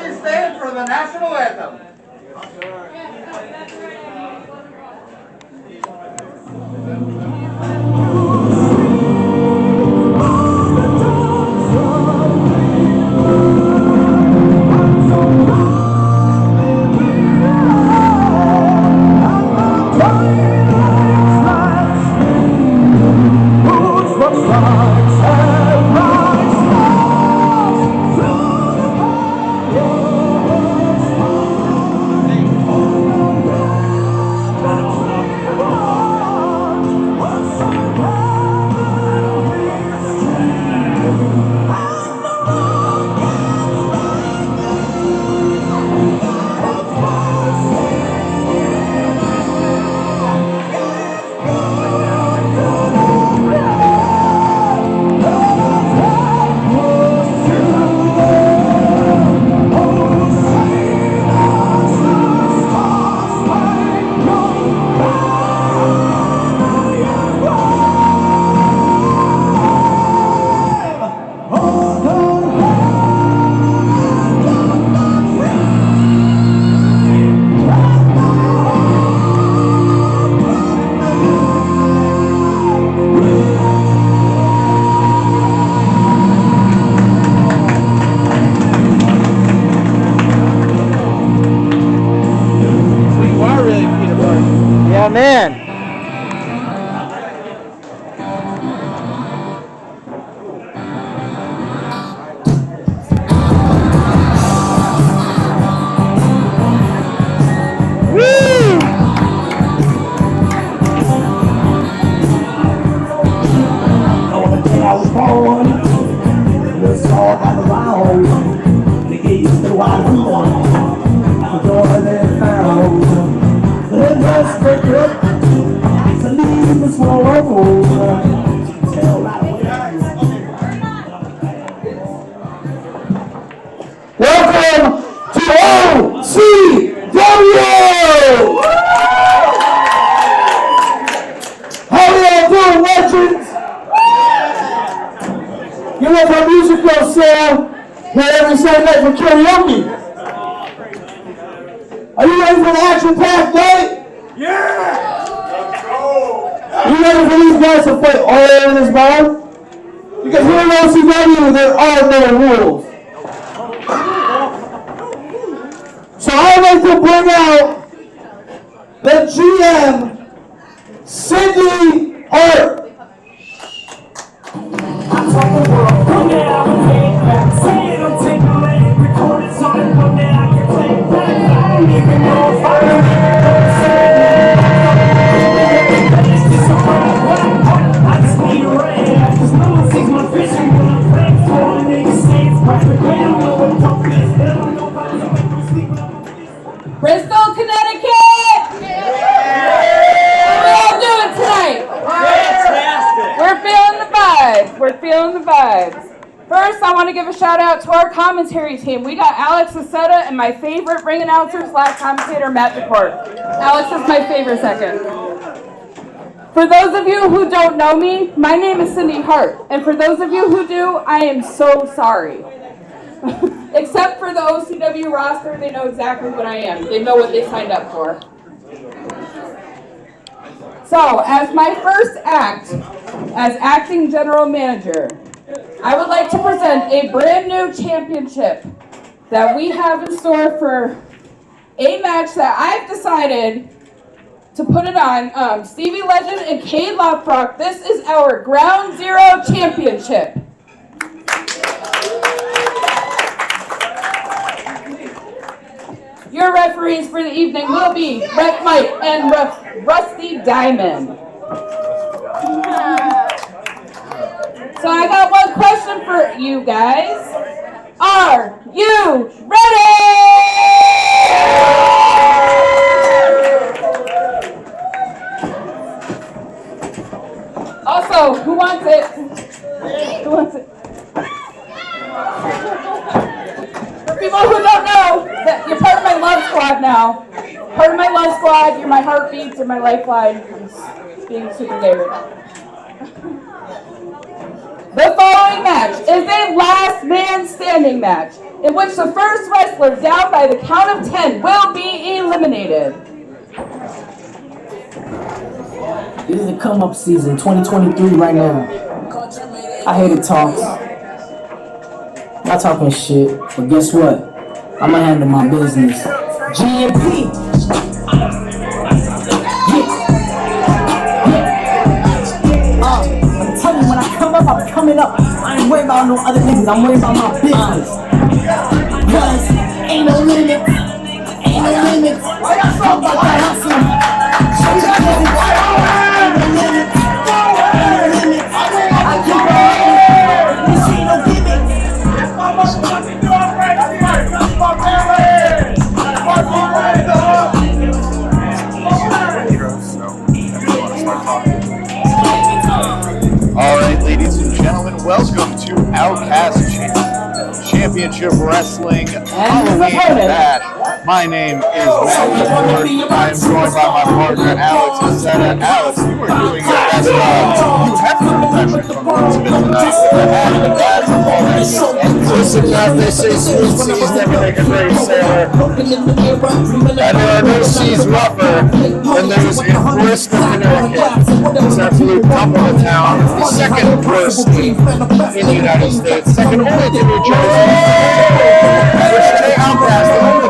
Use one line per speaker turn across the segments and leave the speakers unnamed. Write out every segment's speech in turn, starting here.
Please stand for the national anthem.
Man. Woo!
On the day I was born, the salt on the ground, they gave the wild one, the door they found. The rest of it, the leaves was small of tell right away. Welcome to OCW! How y'all doing, legends? You know my music goes sell here every Sunday night for karaoke. Are you ready for the action-packed night? Yeah! Let's go! You ready for these guys to fight all over this bar? Because here in OCW, there are no rules. So I'd like to bring out the GM, Cindy Hart. I told the world, come down and take back. Say it, I'm taking a leg, record it, so that one day I can play it back. I don't even know if I can I just need a ray, cause no one sees my vision when I'm praying for a nigga safe. Practically, I don't know what talk is, I don't know if I can make me sleep.
Bristol, Connecticut! How we all doing tonight? Fantastic! We're feeling the vibes. We're feeling the vibes. First, I want to give a shout out to our commentary team. We got Alex Aceta and my favorite ring announcer / commentator, Matt DeCourt. Alex is my favorite second. For those of you who don't know me, my name is Cindy Hart. And for those of you who do, I am so sorry. Except for the OCW roster, they know exactly what I am. They know what they signed up for. So, as my first act, as acting general manager, I would like to present a brand new championship that we have in store for a match that I've decided to put it on. Stevie Legend and Kate Lofbrock, this is our Ground Zero Championship. Your referees for the evening will be Ref Mike and Ref Rusty Diamond. So I got one question for you guys. Are you ready? Also, who wants it? Who wants it? For people who don't know, that you're part of my love squad now. Part of my love squad, you're my heartbeats, you're my lifeline. I'm just being super gay right now. The following match match is a last man standing match, in which the first wrestler down by the count of 10 will be eliminated.
It is the come-up season, 2023 right now. I hate it talks. Not talking shit, but guess what? I'ma handle my business. GMP! I'm telling you, when I come up, I'm coming up. I ain't worried about no other niggas, I'm worried about my business. Cause ain't no limit. Ain't no limit. Why y'all talking about that hustle?
Alright, ladies and gentlemen, welcome to Outcast Championship Wrestling Halloween Bash. My name is Matt. I am joined by my partner, Alex Casetta. Alex, you are doing your best job. You have to impression from tonight. Listen, now they say smooth seas never make a great sailor. And there are no seas rougher than those in Bristol, Connecticut. It's absolute top of the town. It's the second worst in the United States, second only to New Jersey. Which Jay Outcast, the only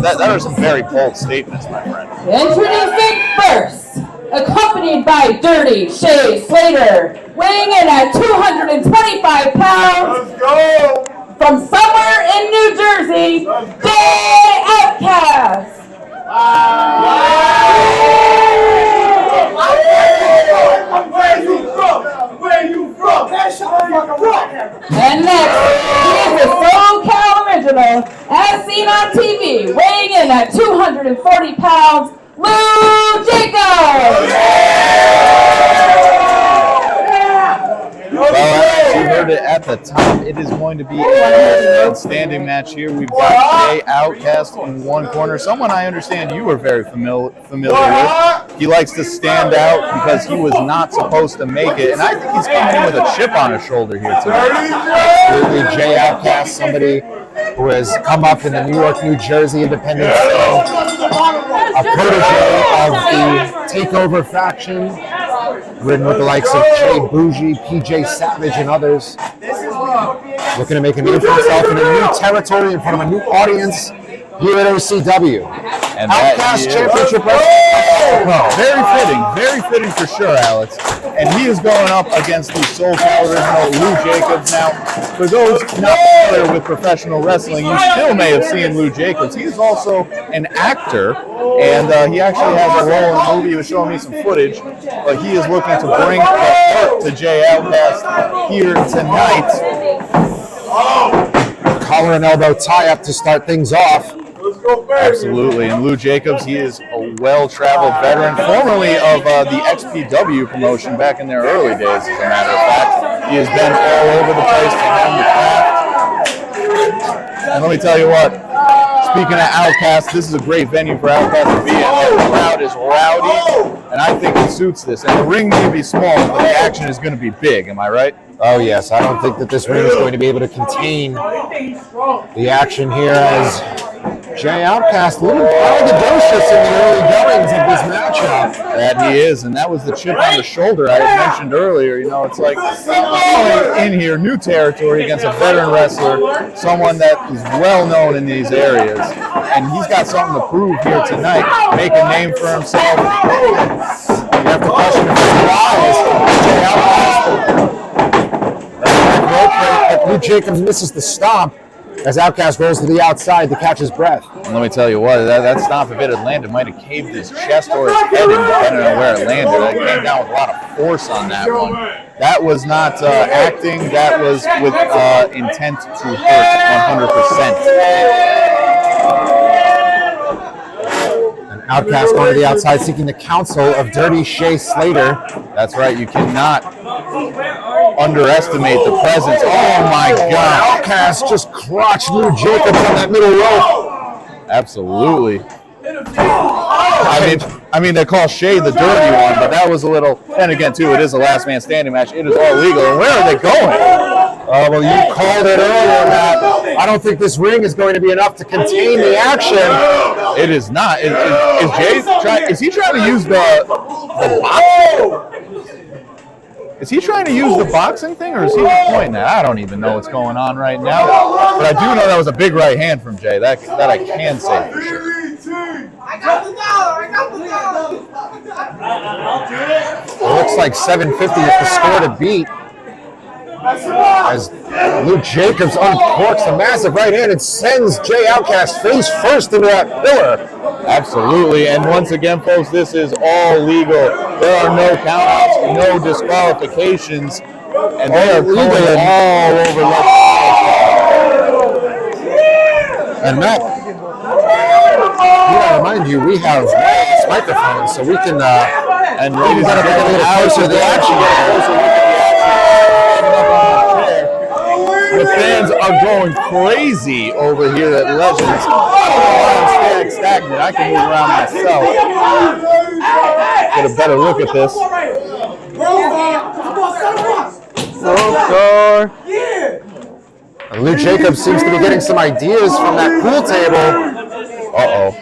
that are some very bold statements, my friend.
Introducing first, accompanied by Dirty Shay Slater, weighing in at 225 pounds.
Let's go!
From somewhere in New Jersey, Jay Outcast.
Where you from?
And next, he is a SoCal original, as seen on TV, weighing in at 240 pounds, Lou Jacobs.
Well, as you heard it at the top, it is going to be a standing match here. We've got Jay Outcast in one corner, someone I understand you are very familiar with. He likes to stand out because he was not supposed to make it, and I think he's coming in with a chip on his shoulder here tonight.
Absolutely, Jay Outcast, somebody who has come up in the New York, New Jersey independent scene, a protege of the Takeover faction, ridden with the likes of Jay Bougie, PJ Savage, and others. Looking to make a name for himself in a new territory in front of a new audience here at OCW.
And
Outcast Championship Wrestling.
Very fitting for sure, Alex. And he is going up against the SoCal original Lou Jacobs. Now, for those not familiar with professional wrestling, you still may have seen Lou Jacobs. He is also an actor, and he actually has a role in the movie. He was showing me some footage, but he is looking to bring the hurt to Jay Outcast here tonight.
Collar and elbow tie-up to start things off.
Absolutely, and Lou Jacobs, he is a well-traveled veteran, formerly of the XPW promotion back in their early days, as a matter of fact. He has been all over the place to hone the craft. And let me tell you what, speaking of Outcast, this is a great venue for Outcast to be in. The crowd is rowdy, and I think it suits this. And the ring may be small, but the action is going to be big, am I right?
Oh yes, I don't think that this ring is going to be able to contain the action here as Jay Outcast, a little braggadocious in the early goings of this matchup.
That he is, and that was the chip on the shoulder I had mentioned earlier. You know, it's like going in here, new territory against a veteran wrestler, someone that is well known in these areas, and he's got something to prove here tonight, make a name for himself.
You have to question if it's wise. Jay Outcast. Lou Jacobs misses the stomp as Outcast rolls to the outside to catch his breath.
And let me tell you what, that stomp, if it had landed, might have caved his chest or his head in, depending on where it landed. It came down with a lot of force on that one. That was not acting, that was with intent to hurt
100%. And Outcast going to the outside seeking the counsel of Dirty Shay Slater.
That's right, you cannot underestimate the presence. Oh my God.
Outcast just crotched Lou Jacobs on that middle rope.
Absolutely. I mean, I mean, they call Shay the dirty one, but that was a little. And again, too, it is a last man standing match. It is all legal. And where are they going?
Well, you called it earlier, Matt. I don't think this ring is going to be enough to contain the action.
It is not. Is Jay trying? Is he trying to use the box? Is he trying to use the boxing thing, or is he just pointing at? I don't even know what's going on right now. But I do know that was a big right hand from Jay. That I can say for sure.
I got the dollar.
It looks like 750 is the score to beat. As Luke Jacobs uncorks a massive right hand and sends Jay Outcast face first into that pillar.
Absolutely, and once again, folks, this is all legal. There are no countouts, no disqualifications, and they are going all over.
And Matt, remind you, we have wireless microphones, so we can.
And ladies and gentlemen,
get a little closer to the action.
The fans are going crazy over here at Legends. I don't know why I'm staying stagnant. I can move around myself. Get a better look at this.
Luke Jacobs seems to be getting some ideas from that pool table.
Uh-oh.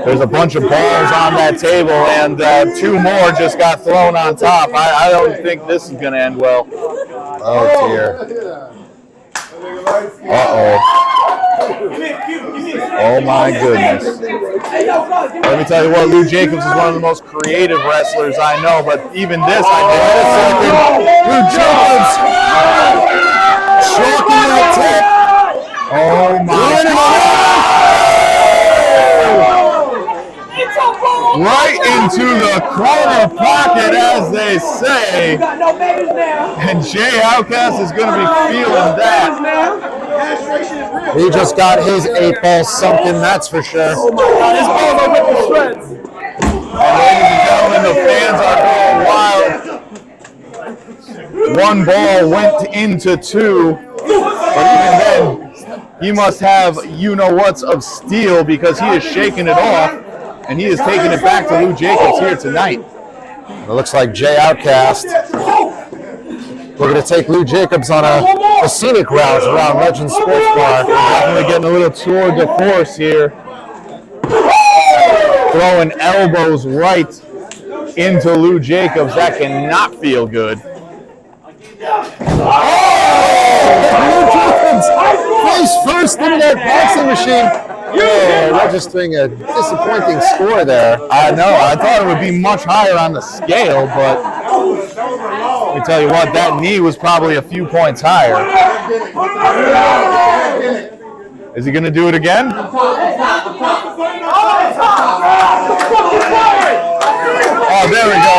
There's a bunch of balls on that table, and 2 more just got thrown on top. I don't think this is going to end well.
Oh, dear.
Uh-oh. Oh, my goodness. Let me tell you what, Luke Jacobs is one of the most creative wrestlers I know, but even this, I did
Luke Jacobs choking that tip.
Oh, my God. Right into the corner pocket, as they say. And Jay Outcast is going to be feeling that.
He just got his 8 ball sunken, that's for sure.
His balls are with the shreds.
And ladies and gentlemen, the fans are going wild. 1 ball went into 2. But even then, he must have you-know-whats of steel, because he is shaking it off. And he is taking it back to Luke Jacobs here tonight.
It looks like Jay Outcast. We're going to take Luke Jacobs on a scenic route around Legends Sports Bar.
We're definitely getting a little tour de force here. Throwing elbows right into Luke Jacobs. That cannot feel good.
Luke Jacobs face first into that boxing machine. Registering a disappointing score there.
I know. I thought it would be much higher on the scale, but let me tell you what, that knee was probably a few points higher. Is he going to do it again? Oh, there we go.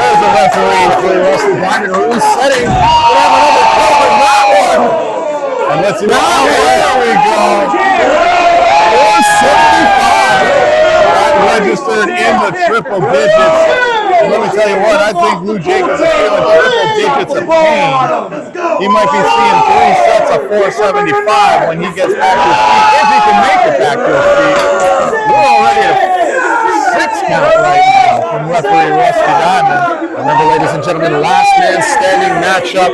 There's the referee.
Wrestling Diamond resetting. We have another cover, that one.
And let's see. There we go. 475. That registered in the triple digits. And let me tell you what, I think Luke Jacobs is feeling triple digits of pain. He might be seeing 3 sets of 475 when he gets back to his feet, if he can make it back to his feet. We're already at a 6 count right now from referee Rusty Diamond.
Remember, ladies and gentlemen, last man standing matchup.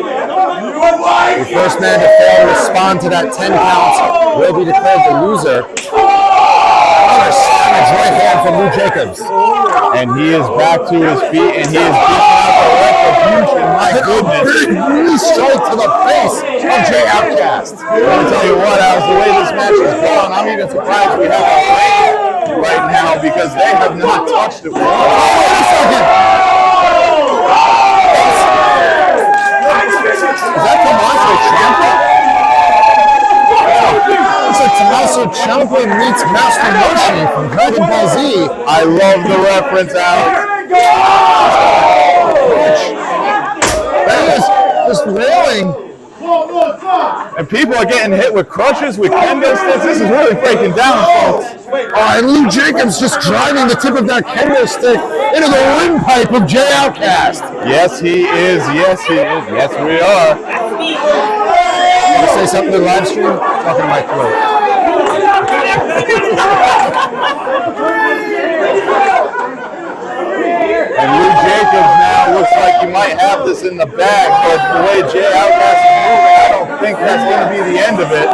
The first man to fail to respond to that 10 count will be declared the loser. Another savage right hand from Luke Jacobs.
And he is back to his feet, and he is dishing out the retribution. My goodness.
Knee strike to the face of Jay Outcast.
I'll tell you what, as the way this match is going, I'm even surprised we have a break right now, because they have not touched it once.
Wait a second.
Is that Tommaso Ciampa?
Looks like Tommaso Ciampa meets Master Moshi from Dragon Ball Z.
I love the reference, Alex.
That is just wailing.
And people are getting hit with crutches, with kendo sticks. This is really breaking down, folks.
And Luke Jacobs just driving the tip of that kendo stick into the windpipe of Jay Outcast.
Yes, he is. Yes, he is. Yes, we are.
Want to say something to the live stream? Talking to my throat.
looks like he might have this in the bag, but the way Jay Outcast is moving, I don't think that's going to be the end of it.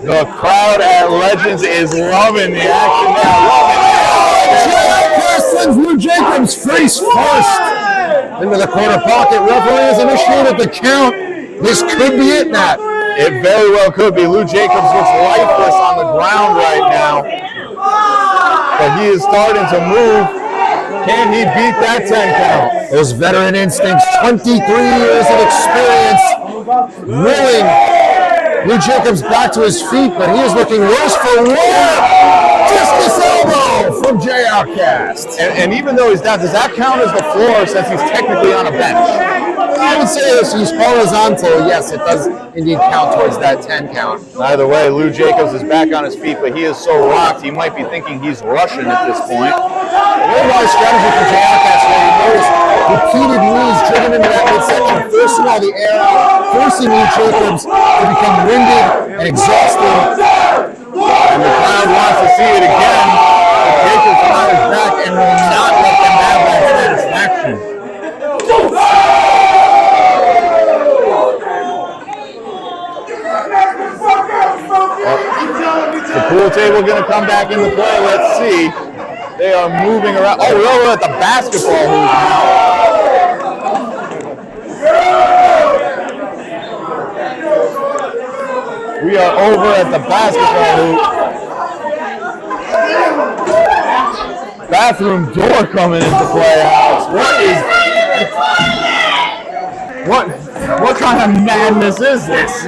The crowd at Legends is loving the action now.
Jay Outcast sends Lou Jacobs face first into the corner pocket. Referee has initiated the count. This could be it, Matt.
It very well could be. Lou Jacobs looks lifeless on the ground right now. But he is starting to move. Can he beat that 10 count?
Those veteran instincts, 23 years of experience, willing Lou Jacobs back to his feet, but he is looking worse for wear. Discus elbow from Jay Outcast.
And even though he's down, does that count as the floor since he's technically on a bench?
I would say if he's horizontal, yes, it does indeed count towards that 10 count.
Either way, Lou Jacobs is back on his feet, but he is so rocked, he might be thinking he's Russian at this point.
Very wise strategy for Jay Outcast, where he knows repeated knees driven into that midsection, forcing all the air out, forcing Lou Jacobs to become winded and exhausted.
And the crowd wants to see it again. But Jacobs on his back and will not let them have that satisfaction. The pool table going to come back into play. Let's see. They are moving around. Oh, we're over at the basketball hoop now. We are over at the basketball hoop. Bathroom door coming into play, Alex. What kind of madness is this?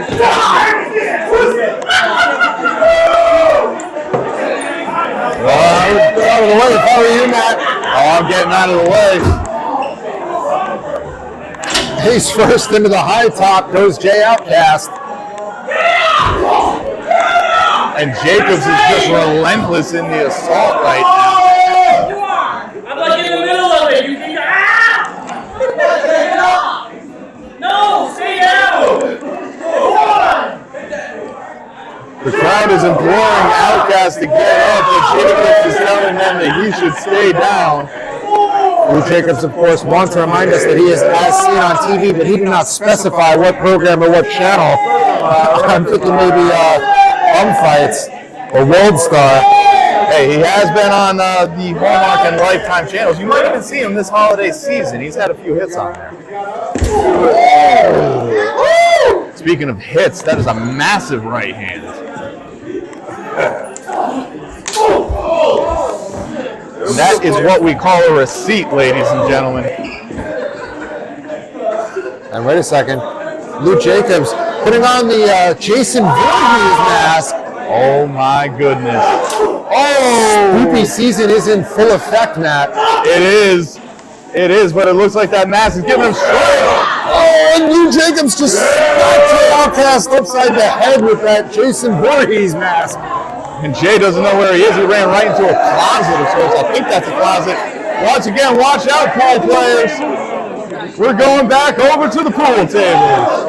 Out of the way, if I were you, Matt.
Oh, I'm getting out of the way.
Face first into the high top goes Jay Outcast.
And Jacobs is just relentless in the assault right now.
I'm like in the middle of it. You can No, stay down.
The crowd is imploring Outcast to get up, but Jacobs is telling them that he should stay down.
Lou Jacobs, of course, wants to remind us that he is as seen on TV, but he did not specify what program or what channel. I'm thinking maybe Fights or World Star.
Hey, he has been on the Hallmark and Lifetime channels. You might even see him this holiday season. He's had a few hits on there. Speaking of hits, that is a massive right hand. And that is what we call a receipt, ladies and gentlemen.
And wait a second, Lou Jacobs putting on the Jason Voorhees mask.
Oh my goodness.
Oh! Spoopy season is in full effect, Matt.
It is, but it looks like that mask is giving him strength.
Oh, and Lou Jacobs just smacked Jay Outcast upside the head with that Jason Voorhees mask.
And Jay doesn't know where he is. He ran right into a closet of sorts. I think that's a closet. Once again, watch out, ball players. We're going back over to the pool tables.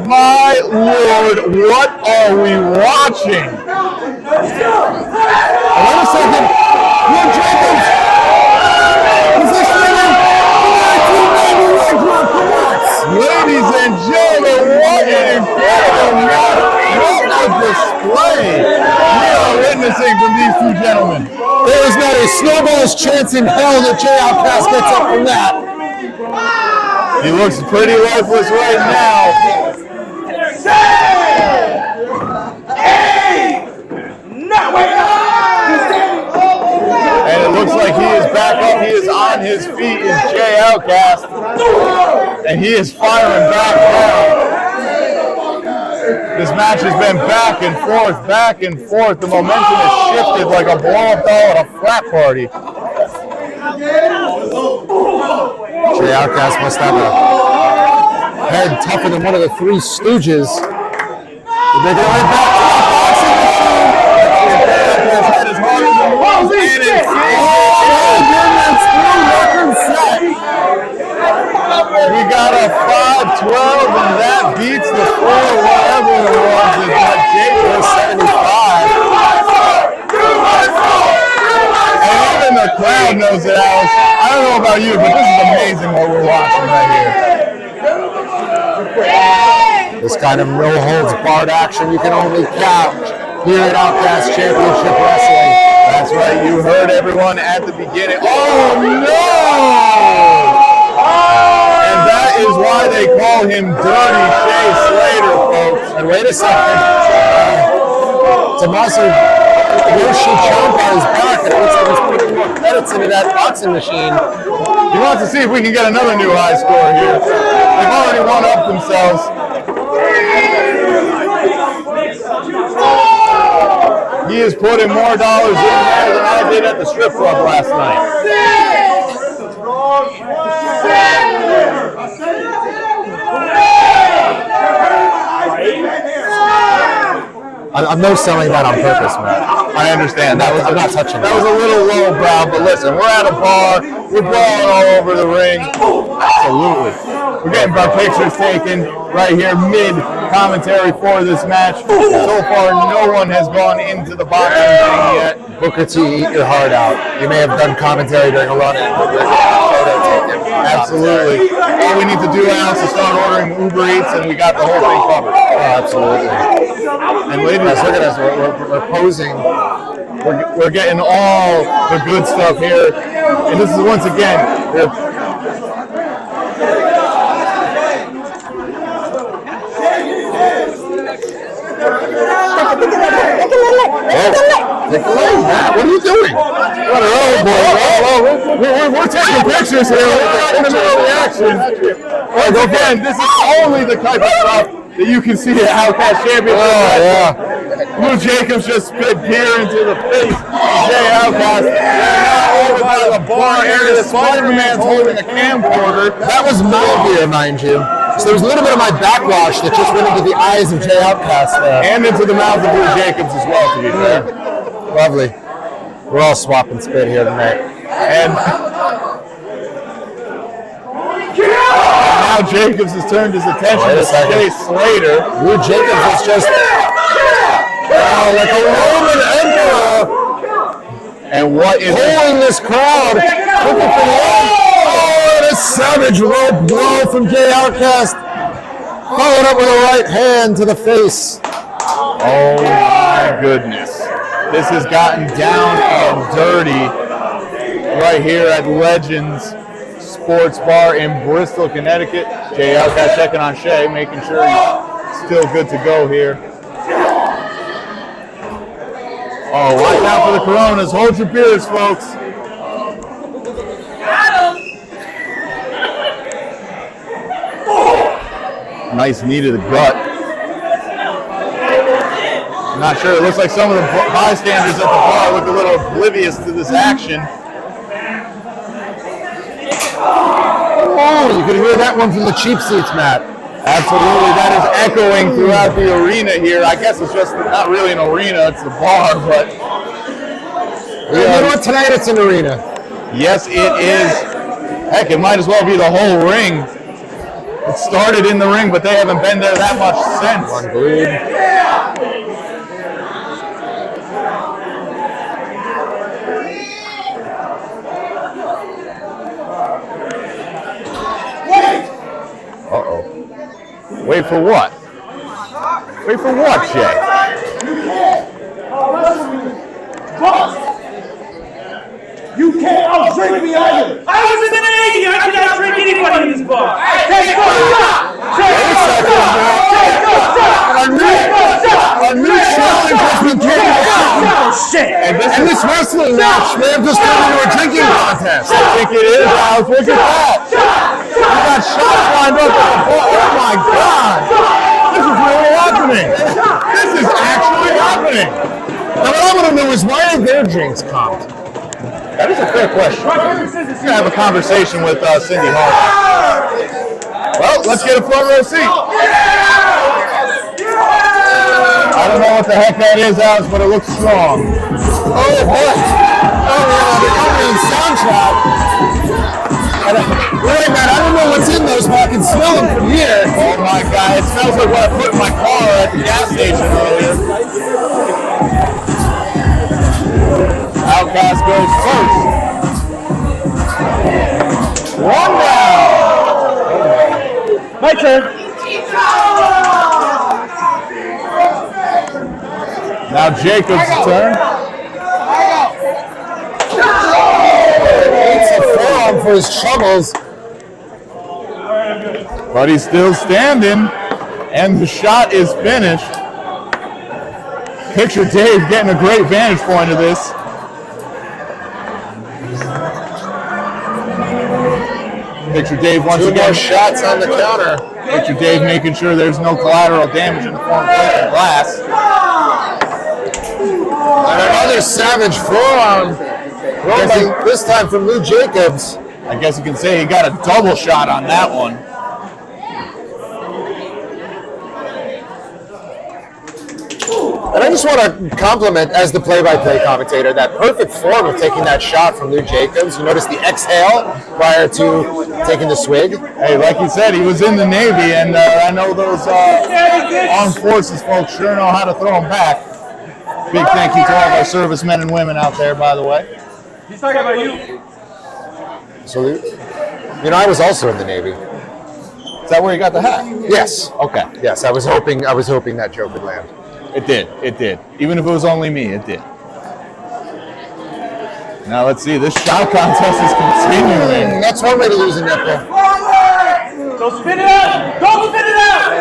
My Lord, what are we watching?
Wait a second. Lou Jacobs.
Ladies and gentlemen, what an incredible match. What a display we are witnessing from these two gentlemen.
There is not a snowball's chance in hell that Jay Outcast gets up from that.
He looks pretty lifeless right now. And it looks like he is back up. He is on his feet. Is Jay Outcast. And he is firing back now. This match has been back and forth, back and forth. The momentum has shifted like a blow-up doll at a frat party.
Jay Outcast must have a head tougher than one of the Three Stooges. They go right back to the boxing machine.
We got a 5-12, and that beats the 4 whatever it was. crowd knows it, Alex. I don't know about you, but this is amazing what we're watching right here.
This kind of no holds barred action you can only couch here at Outcast Championship Wrestling.
That's right, you heard everyone at the beginning. Oh no! And that is why they call him Dirty Shay Slater, folks.
And wait a second. Tommaso Yoshi Ciampa is back, and it looks like he's putting more credits into that boxing machine.
He wants to see if we can get another new high score here. They've already one-upped themselves. He is putting more dollars in there than I did at the strip club last night.
I'm no selling that on purpose, man.
I understand.
I'm not touching
that. That was a little low brow, but listen, we're at a bar. We're brawling all over the ring. Absolutely. We're getting our pictures taken right here mid-commentary for this match. So far, no one has gone into the boxing thing yet.
Booker T, eat your heart out. You may have done commentary during a run-in, but we're going to photo take it.
Absolutely. All we need to do now is to start ordering Uber Eats, and we got the whole thing covered.
Oh, absolutely.
And ladies,
look at us. We're posing.
We're getting all the good stuff here. And this is once again.
Take a leg, Matt. What are you doing?
We're taking pictures here in the middle of the action. Once again, this is only the type of stuff that you can see at Outcast Championship.
Oh, yeah.
Lou Jacobs just spit beer into the face of Jay Outcast. Now over by the bar area, Spider-Man's holding a camcorder.
That was my beer, mind you. So there was a little bit of my backwash that just went into the eyes of Jay Outcast there.
And into the mouth of Lou Jacobs as well, to be fair.
Lovely. We're all swapping spit here tonight.
And now Jacobs has turned his attention to Jay Slater.
Lou Jacobs is just like a Roman emperor.
And what is
pulling this crowd, looking for the oh, and a savage low blow from Jay Outcast. Followed up with a right hand to the face.
Oh my goodness. This has gotten down and dirty right here at Legends Sports Bar in Bristol, Connecticut. Jay Outcast checking on Shay, making sure he's still good to go here. Oh, watch out for the Coronas. Hold your beers, folks. Nice knee to the gut. I'm not sure. It looks like some of the bystanders at the bar look a little oblivious to this action.
Oh, you can hear that one from the cheap seats, Matt.
Absolutely. That is echoing throughout the arena here. I guess it's just not really an arena. It's the bar, but...
You know what? Tonight it's an arena.
Yes, it is. Heck, it might as well be the whole ring. It started in the ring, but they haven't been there that much since. Uh-oh. Wait for what? Wait for what, Jay?
You can't outdrink me either.
I was in the Navy. I cannot drink anybody in this bar.
Take a shot.
A new challenge has been taken down.
And
this wrestling match may have just turned into a drinking contest.
I think it is, Alex. Look at that. We got shots lined up at the bar. Oh my God. This is really happening. This is actually happening.
Now what I want to know is why are their drinks comped?
That is a fair question. We're going to have a conversation with Cindy Hart. Well, let's get a front row seat. I don't know what the heck that is, Alex, but it looks strong.
Oh, boy. Oh, yeah, the opening soundtrack. Wait, man, I don't know what's in those, but I can smell them from here.
Oh, my God. It smells like what I put in my car at the gas station earlier. Outcast goes first. Now Jacob's turn.
It's a forearm for his troubles.
But he's still standing, and the shot is finished. Picture Dave getting a great vantage point of this. Picture Dave once again.
2 more shots on the counter.
Picture Dave making sure there's no collateral damage in the form of broken glass.
And another savage forearm. This time from Lou Jacobs.
I guess you can say he got a double shot on that one.
And I just want to compliment, as the play-by-play commentator, that perfect form of taking that shot from Lou Jacobs. You notice the exhale prior to taking the swig.
Hey, like you said, he was in the Navy, and I know those armed forces folks sure know how to throw them back. Big thank you to all of our servicemen and women out there, by the way.
He's talking about you.
Salute. You know, I was also in the Navy.
Is that where you got the hat?
Yes.
Okay.
Yes, I was hoping that joke would land.
It did. It did. Even if it was only me, it did. Now let's see. This shot contest is continuing.
That's one way to lose a nipple.
Don't spin it out! Don't spin it out!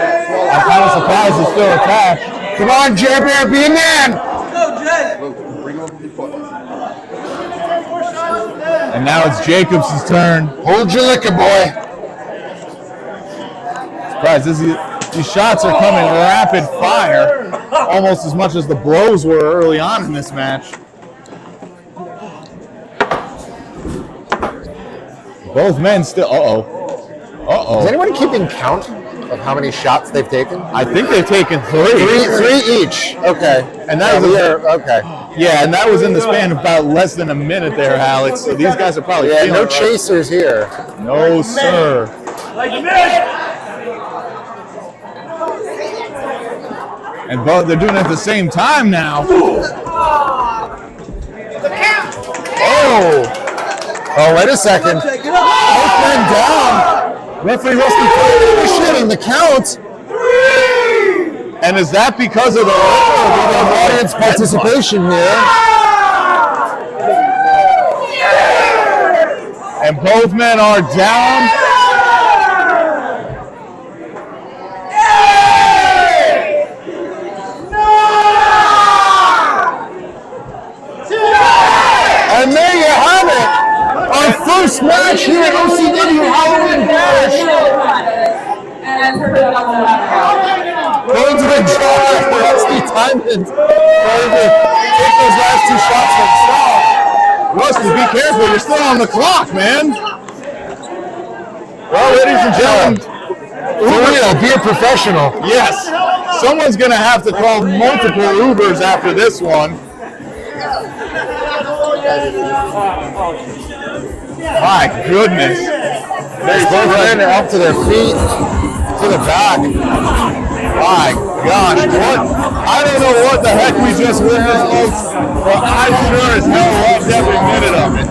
I'm kind of surprised it's still attached.
Come on, Jay Bear, be a man!
And now it's Jacobs' turn.
Hold your liquor, boy.
Surprised. These shots are coming rapid fire, almost as much as the blows were early on in this match. Both men still.
Is anyone keeping count of how many shots they've taken?
I think they've taken three.
Three each. Okay.
And that was
okay.
Yeah, and that was in the span of about less than a minute there, Alex. So these guys are probably feeling
no
it.
chasers here.
No, sir.
Like this!
And both they're doing it at the same time now.
Oh, wait a second. Both men down. Referee Rusty finishing the count.
And is that because of the
audience participation here?
And both men are down.
And there you have it. Our first match here at OCW Halloween Bash. Going to the draw for Rusty Diamond. Going to take those last 2 shots himself.
Rusty, be careful. You're still on the clock, man. Well, ladies and gentlemen.
For real, be a professional.
Yes. Someone's going to have to call multiple Ubers after this one. My goodness.
There's both men up to their feet, to the back.
My gosh, what? I don't know what the heck we just witnessed, folks, but I sure as hell loved every minute of it.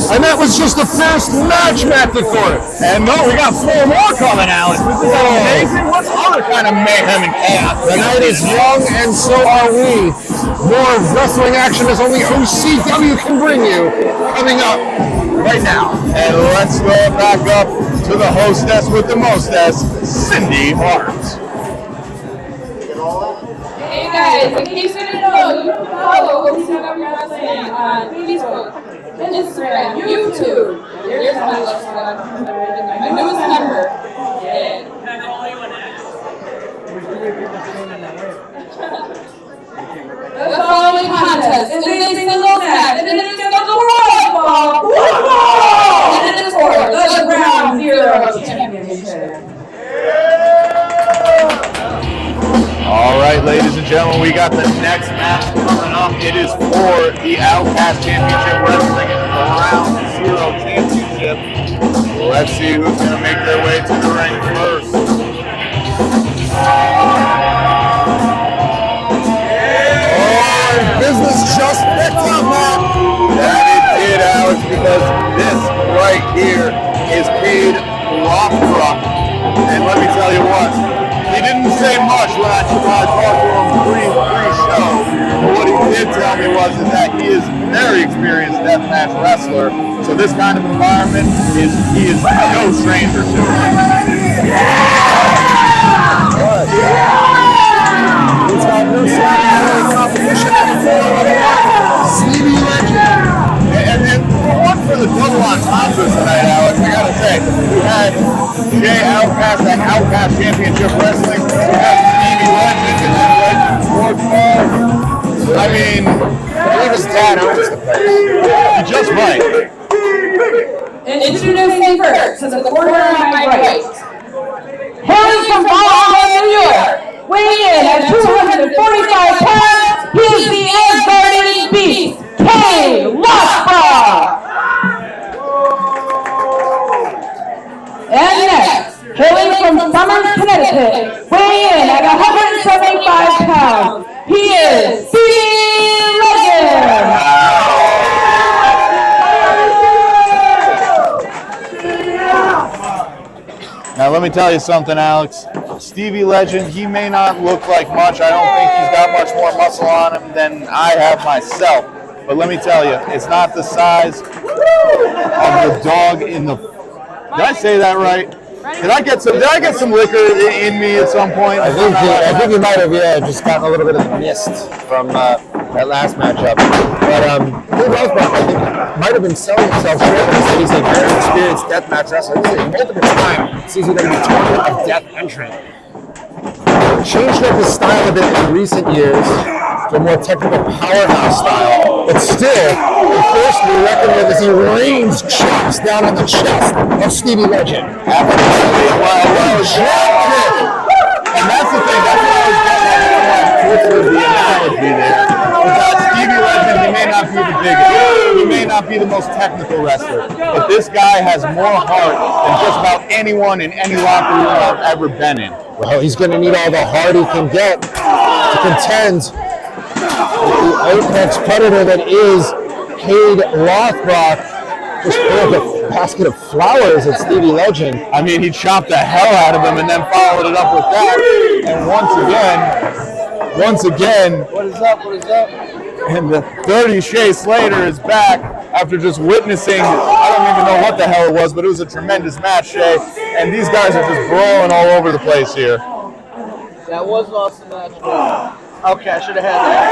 And that was just the first match, Matt McCord.
And no, we got 4 more coming, Alex. This is amazing. What other kind of mayhem and chaos?
The night is young, and so are we. More wrestling action as only OCW can bring you. Coming up right now.
And let's throw it back up to the hostess with the mostess, Cindy Hart.
Hey guys, in case you didn't know, you can follow OCW Wrestling on Facebook, Instagram, YouTube. There's my newest number. Yeah. The following contest is a single match, and it is scheduled for football, and it is for the Ground Zero Championship.
All right, ladies and gentlemen, we got the next match coming up. It is for the Outcast Championship Wrestling and Ground Zero Championship. Let's see who's going to make their way to the ring first.
Business just picked up, man.
That it did, Alex, because this right here is Cade Rothbrook. And let me tell you what, he didn't say much, when I talked to him pre-show. But what he did tell me was that he is a very experienced deathmatch wrestler. So this kind of environment he is no stranger to.
He's got no competition anymore. Stevie Legend.
And one for the double entendres tonight, Alex, I gotta say, we had Jay Outcast at Outcast Championship Wrestling, we had Stevie Legend and then Legend Sports Bar. I mean,
I believe his dad owns the place.
you're just right.
Introducing first to the corner on my right. Hailing from Bristol, New York, weighing in at 245 pounds, he is the Asgardian Beast, K. Lothbrok. And next, hailing from Somers, Connecticut, weighing in at 175 pounds, he is Stevie Legend.
Now let me tell you something, Alex. Stevie Legend, he may not look like much. I don't think he's got much more muscle on him than I have myself. But let me tell you, it's not the size of the dog in the... Did I say that right? Did I get some liquor in me at some point?
I think you might have, just gotten a little bit of the mist from that last matchup. But Dave Lothbrok, I think, might have been selling himself short when he said he's a very experienced deathmatch wrestler. This is a multiple-time CZW Tournament of Death entrant. Changed up his style a bit in recent years to a more technical powerhouse style, but still, the force to be reckoned with as he rains chops down on the chest of Stevie Legend.
Absolutely. And that's the thing. That's what I was getting at the analogy there. Stevie Legend, he may not be the biggest. He may not be the most technical wrestler. But this guy has more heart than just about anyone in any locker room I've ever been in.
Well, he's going to need all the heart he can get to contend with the apex predator that is Cade Lothbrok. Just pulled a basket of flowers at Stevie Legend.
I mean, he chopped the hell out of him and then followed it up with that. And once again, what is up? And the 30 Shea Slater is back after just witnessing, I don't even know what the hell it was, but it was a tremendous match, Shea. And these guys are just brawling all over the place here.
That was an awesome match. Okay, I should have had that.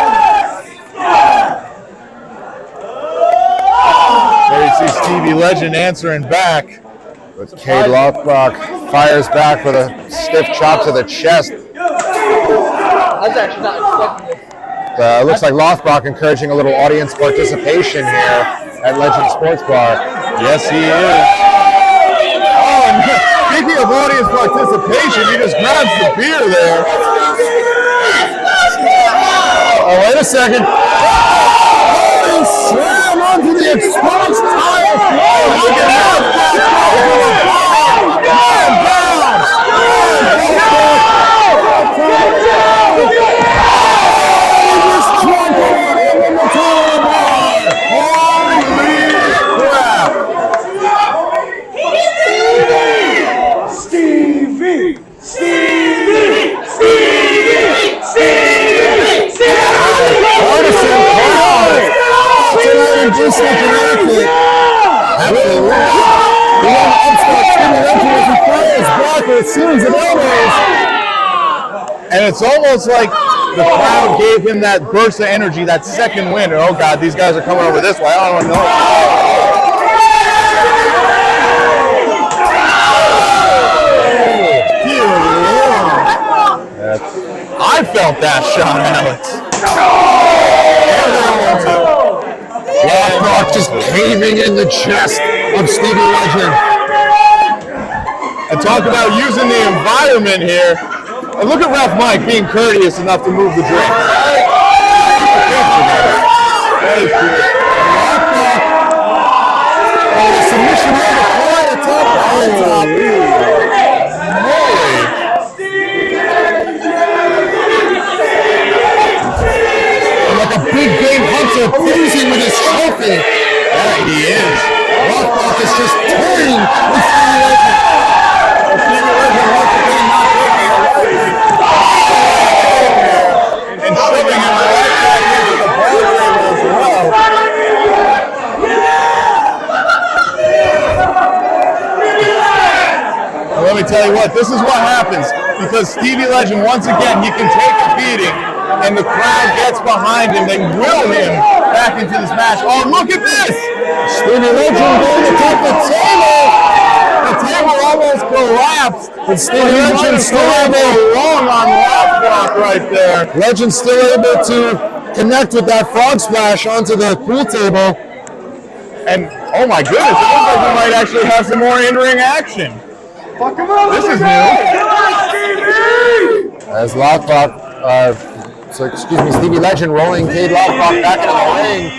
There you see Stevie Legend answering back.
But Cade Lothbrok fires back with a stiff chop to the chest.
I was actually not expecting this.
Looks like Lothbrok encouraging a little audience participation here at Legend Sports Bar.
Yes, he is. Oh, and speaking of audience participation, he just grabs the beer there.
Oh, wait a second. Oh, slam onto the exposed tile floor. Look at that. Bristol, Connecticut. Absolutely. The young upstart Stevie Legend as he fires back with a series of elbows.
And it's almost like the crowd gave him that burst of energy, that second wind. Oh, God, these guys are coming over this way. I don't know. I felt that shot, Alex.
Lothbrok just caving in the chest of Stevie Legend.
And talk about using the environment here. And look at Ref Mike being courteous enough to move the drink.
Submission over quiet top. Like a big game hunter posing with his trophy.
Yeah, he is.
Lothbrok is just toying with Stevie Legend. Stevie Legend once again not
tell you what, this is what happens because Stevie Legend, once again, he can take a beating, and the crowd gets behind him. They will him back into this match. Oh, look at this!
Stevie Legend going to top the table. The table almost collapsed, but Stevie Legend still able
long on Lockblock right there.
Legend still able to connect with that frog splash onto the pool table.
And oh my goodness, it looks like we might actually have some more in-ring action. This is new.
As Lockblock, Stevie Legend rolling Cade Lockblock back into the ring.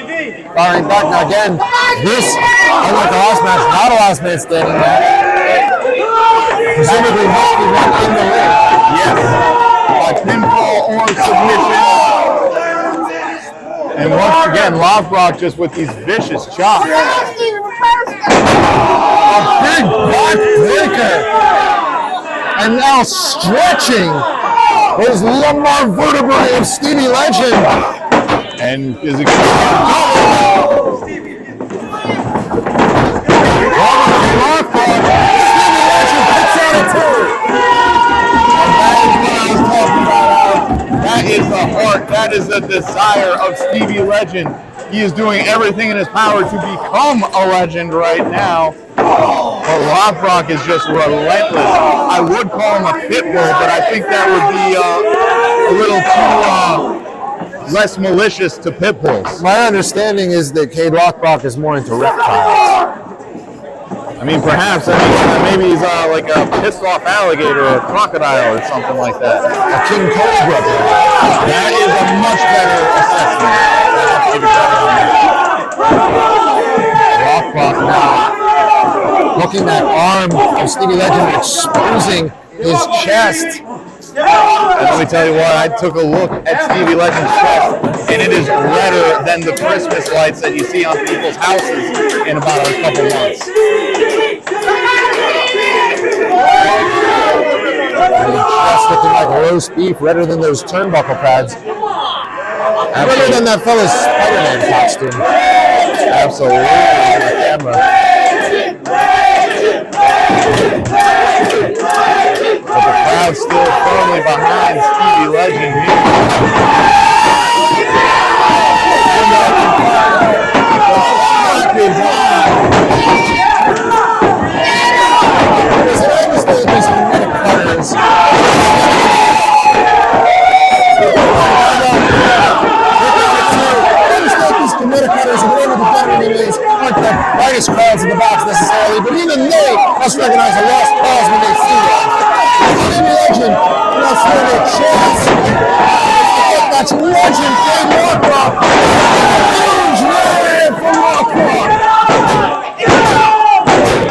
Firing back now again. This, unlike the last match, not a last man standing match. Presumably must be one in the ring.
Yes. By pinfall or submission. And once again, Lockblock just with these vicious chops.
A big backbreaker. And now stretching his lumbar vertebrae of Stevie Legend.
And is it going to
Stevie Legend puts out a two.
That is the heart, that is the desire of Stevie Legend. He is doing everything in his power to become a legend right now. But Lockblock is just relentless. I would call him a pit bull, but I think that would be a little too less malicious to pit bulls.
My understanding is that Cade Lockblock is more into reptiles.
I mean, perhaps maybe he's like a pissed off alligator or a crocodile or something like that.
A king cobra.
That is a much better assessment.
Lockblock now hooking that arm of Stevie Legend, exposing his chest.
And let me tell you what, I took a look at Stevie Legend's chest, and it is redder than the Christmas lights that you see on people's houses in about a couple months.
His chest looking like roast beef, redder than those turnbuckle pads. Redder than that fella's Spider-Man costume.
Absolutely, on the camera. But the crowd's still firmly behind Stevie Legend here.
Brightest crowds in the box necessarily, but even they must recognize a lost cause when they see one. Stevie Legend not standing a chance. That's Legend Cade Lockblock. Huge run from Lockblock.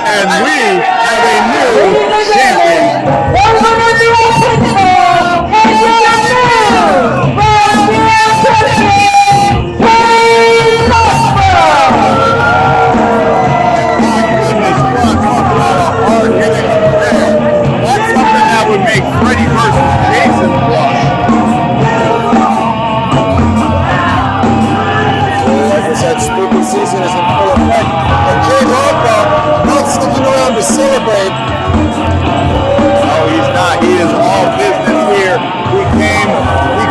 And we have a new champion. Make Freddy versus Jason blush.
Like I said, spooky season is in full effect. And Cade Lockblock not sticking around to celebrate.
No, he's not. He is all business here. We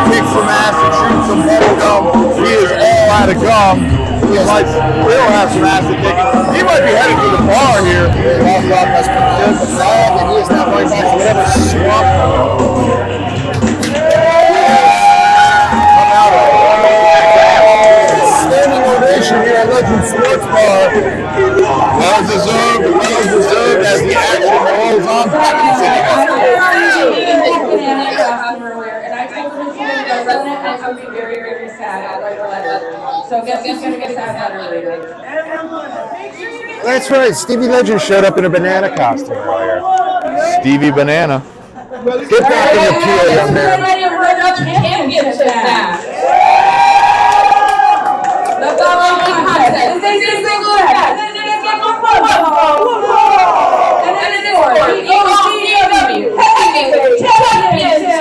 kicked some ass and chewed some bubble gum. He is all out of gum. He might still have some ass to kick. He might be headed to the bar here.
Lockblock has prepared the flag, and he is now going back to whatever swamp. Standing ovation here at Legend Sports Bar.
Well deserved as the action rolls on back in City Hall.
I would be very, very sad. So guess who's going to get sad later?
That's right, Stevie Legend showed up in a banana costume earlier.
Stevie Banana.
Get back in the pew, young man.
Let's go on contest. This is single head. And then it's OCW Championship.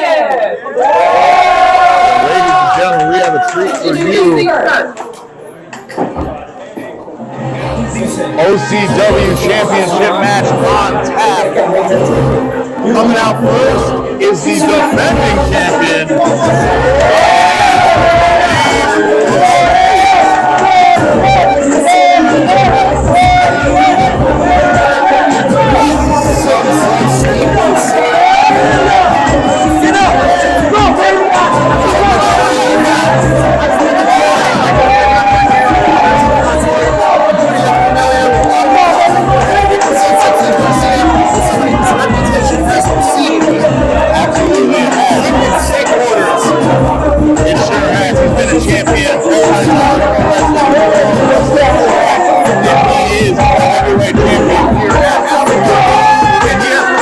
Ladies and gentlemen, we have a treat for you. OCW Championship match on tap. is the defending champion. It sure has. He's been a champion. He is the heavyweight champion here at Halloween. And he has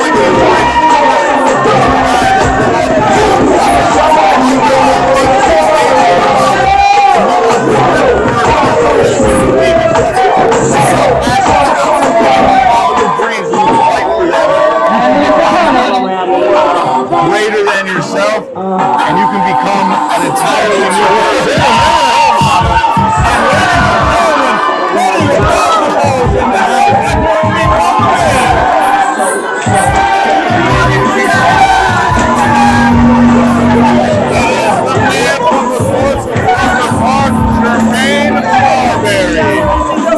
greater than yourself, and you can become an entirely new person.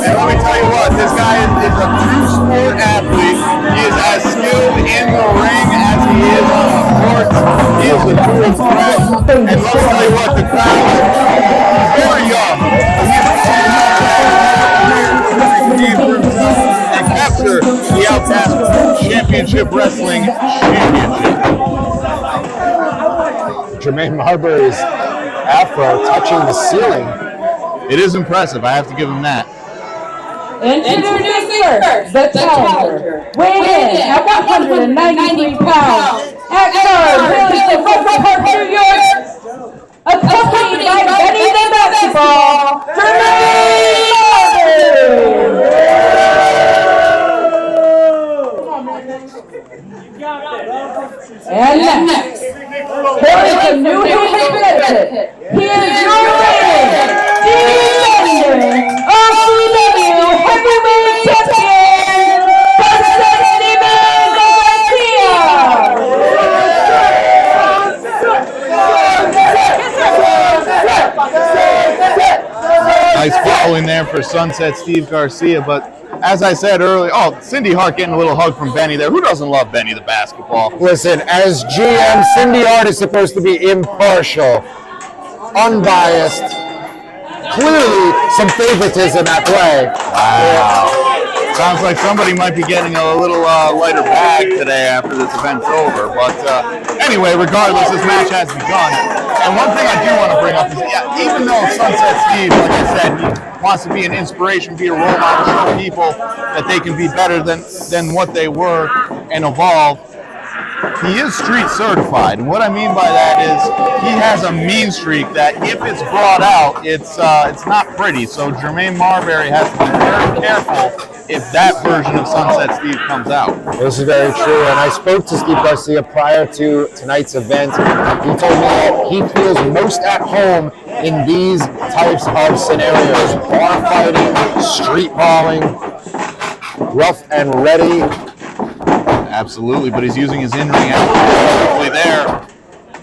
And let me tell you what, this guy is a true sport athlete. He is as skilled in the ring as he is on the court. He is a true threat. And let me tell you what, the crowd is very young. And capture the Outcast Championship Wrestling Championship.
Jermaine Marbury's afro touching the ceiling.
It is impressive. I have to give him that.
Introducing first, the challenger, weighing in at 193 pounds, at guard, hailing from Bristol, New York, accompanied by Benny the Basketball, Jermaine Marbury. And next, hailing from New Haven, Connecticut, he is your reigning, defending OCW Heavyweight Champion,
Nice following there for Sunset Steve Garcia, but as I said earlier, Cindy Hart getting a little hug from Benny there. Who doesn't love Benny the basketball?
Listen, as GM, Cindy Hart is supposed to be impartial, unbiased. Clearly, some favoritism at play.
Wow. Sounds like somebody might be getting a little lighter bag today after this event's over. But anyway, regardless, this match has begun. And one thing I do want to bring up is, even though Sunset Steve, like I said, he wants to be an inspiration, be a role model, show people that they can be better than what they were and evolve, he is street certified. And what I mean by that is he has a mean streak that if it's brought out, it's not pretty. So Jermaine Marbury has to be very careful if that version of Sunset Steve comes out.
This is very true, and I spoke to Steve Garcia prior to tonight's event. He told me that he feels most at home in these types of scenarios: bar fighting, street brawling, rough and ready.
Absolutely, but he's using his in-ring perfectly there.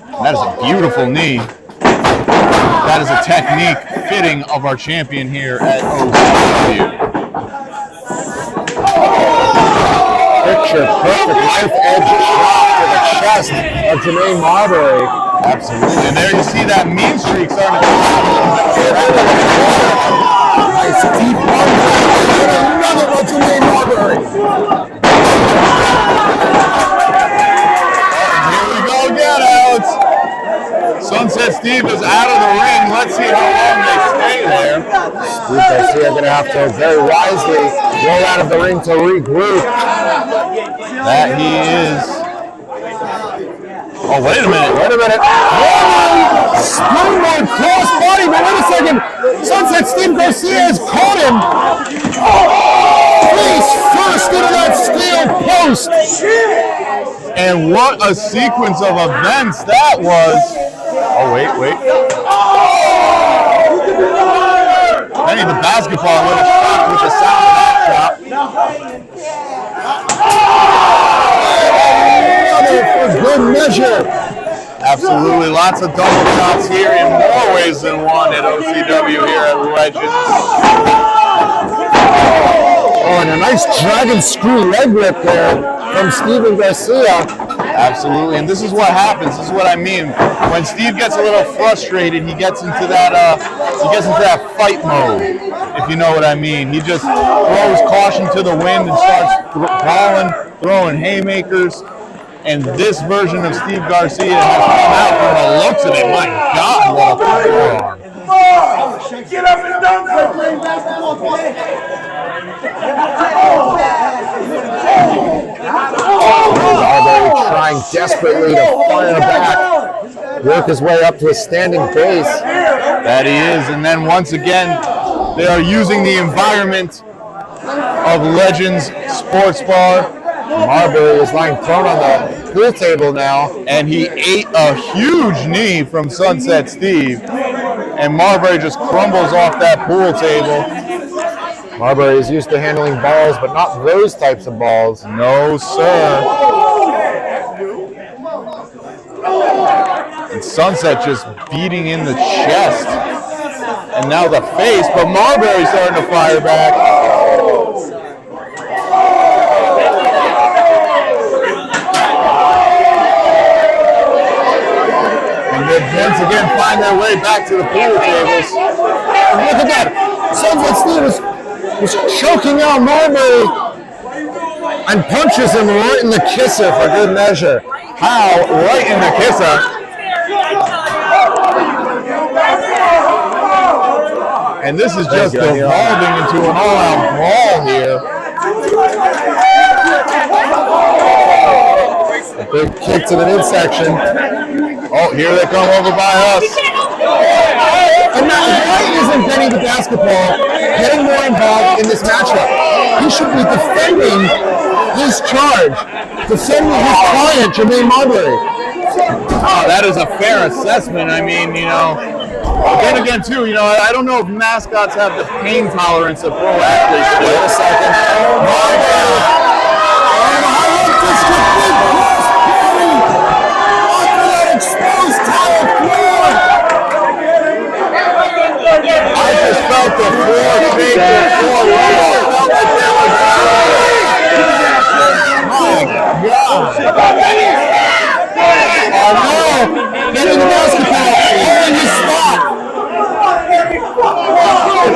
And that is a beautiful knee. That is a technique fitting of our champion here at OCW.
Picture perfect knife edge shot to the chest of Jermaine Marbury.
Absolutely. And there you see that mean streak starting to
Nice deep another one, Jermaine Marbury.
Here we go again, Alex. Sunset Steve is out of the ring. Let's see how long they stay there.
Steve Garcia going to have to very wisely roll out of the ring to regroup.
That he is. Oh, wait a minute.
Springboard cross body, but wait a second. Sunset Steve Garcia has caught him. Face first into that steel post.
And what a sequence of events that was. Oh, wait. Benny the basketball, a little shocked with the sound of that shot.
For good measure.
Absolutely, lots of double shots here in more ways than one at OCW here at Legends.
Oh, and a nice dragon screw leg rip there from Steven Garcia.
Absolutely, and this is what happens. This is what I mean. When Steve gets a little frustrated, he gets into that fight mode, if you know what I mean. He just throws caution to the wind and starts throwing haymakers. And this version of Steve Garcia has come out from the looks of it. My God, what a forearm.
Get up and dunk
Marbury trying desperately to fire back, work his way up to a standing base.
That he is. And then once again, they are using the environment of Legends Sports Bar.
Marbury is lying prone on the pool table now.
And he ate a huge knee from Sunset Steve. And Marbury just crumbles off that pool table.
Marbury is used to handling balls, but not those types of balls.
No, sir. And Sunset just beating in the chest. And now the face, but Marbury's starting to fire back. And they once again find their way back to the pool tables.
And look at that. Sunset Steve was choking out Marbury and punches him right in the kisser for good measure.
How? Right in the kisser. And this is just evolving into an all-out brawl here.
A big kick to the midsection.
Oh, here they come over by us.
And now, why isn't Benny the basketball getting more involved in this matchup? He should be defending his charge, defending his client, Jermaine Marbury.
Oh, that is a fair assessment. I mean, you know, then again, too, you know, I don't know if mascots have the pain tolerance of pro athletes.
Wait a second. Exposed tile floor.
I just felt the floor shake, the floor roll. I felt like there was oh no!
Getting the basketball in his spot.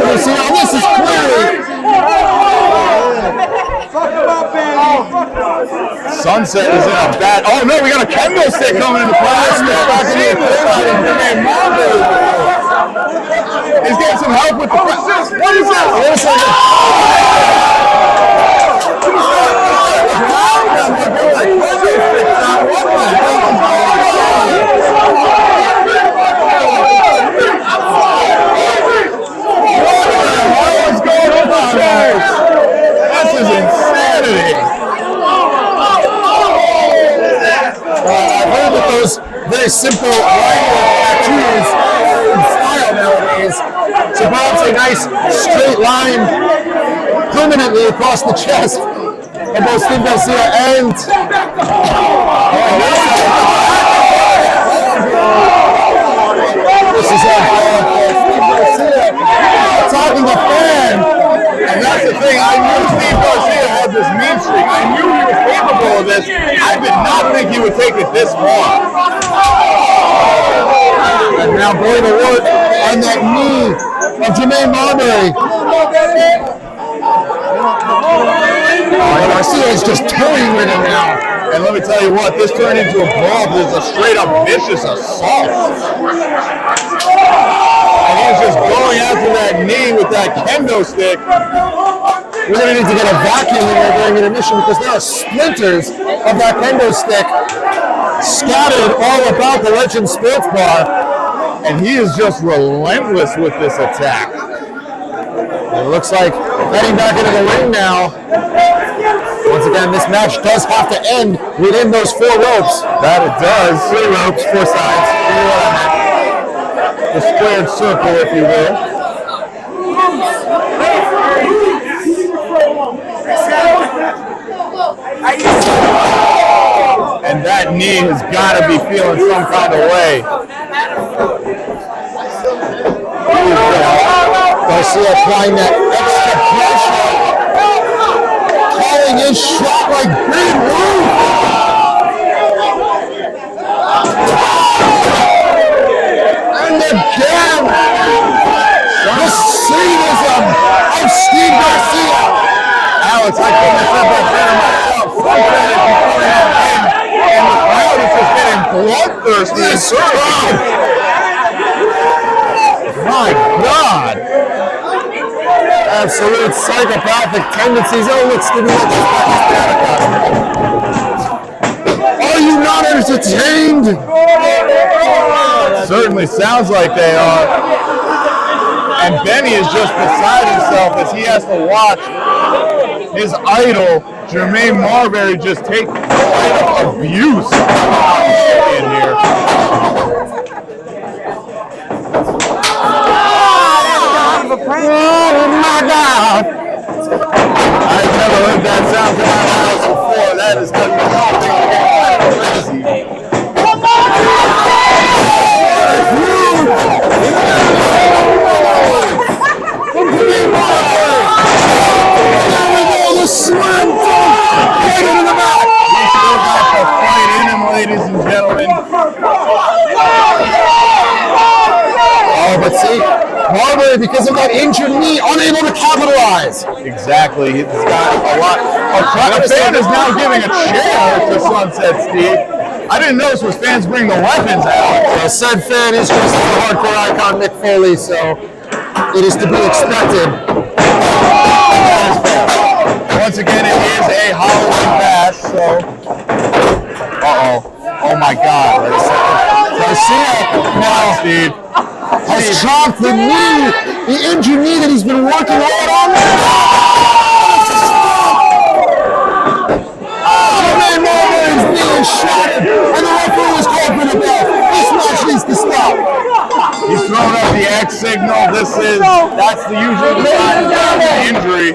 You see, now this is clearly.
Sunset is in a bad. Oh no, we got a kendo stick coming into play. He's getting some help with the. What is this? Wait a second. What's going on, guys? This is insanity.
I've heard that those very simple tattoos in style nowadays. So perhaps a nice straight line permanently across the chest of both Steve Garcia and this is Steve Garcia talking to fan.
And that's the thing, I knew Steve Garcia had this mean streak. I knew he was capable of this. I did not think he would take it this far.
And now going to work on that knee of Jermaine Marbury. Garcia is just toying with him now.
And let me tell you what, this turned into a brawl. This is a straight up vicious assault. And he's just going after that knee with that kendo stick.
We're going to need to get a vacuum in there during intermission because there are splinters of that kendo stick scattered all about the Legends Sports Bar.
And he is just relentless with this attack.
It looks like heading back into the ring now. Once again, this match does have to end within those 4 ropes.
That it does.
3 ropes, 4 sides.
The squared circle, if you will. And That knee has got to be feeling some kind of way.
Garcia applying that extra pressure. Calling his shot like big move. And again, the sadism of Steve Garcia.
Alex, I couldn't have said that better myself. Sunset is becoming a win, and the crowd is just getting bloodthirsty and strong. My God.
Absolute psychopathic tendencies. Oh, look, Stevie Are you not entertained?
Certainly sounds like they are. And Benny is just beside himself as he has to watch his idol, Jermaine Marbury, just take abuse in here.
Oh my God!
I've never heard that sound come out of the house before. That is crazy.
The slam dunk! Right into the back!
He still got the fight in him, ladies and gentlemen.
Oh, but see, Marbury, because of that injured knee, unable to capitalize.
Exactly. He's got a lot. The fan is now giving a chair to Sunset Steve. I didn't notice was fans bring the weapons out.
Well, said fan is just the hardcore icon Mick Foley, so it is to be expected.
Once again, it is a Halloween Bash, so... Oh my God.
Garcia now has chopped the knee, the injured knee that he's been working hard on. Jermaine Marbury's knee is shattered, and the referee is called for the bell. This match needs to stop.
He's throwing up the X signal. That's the usual sign of the injury.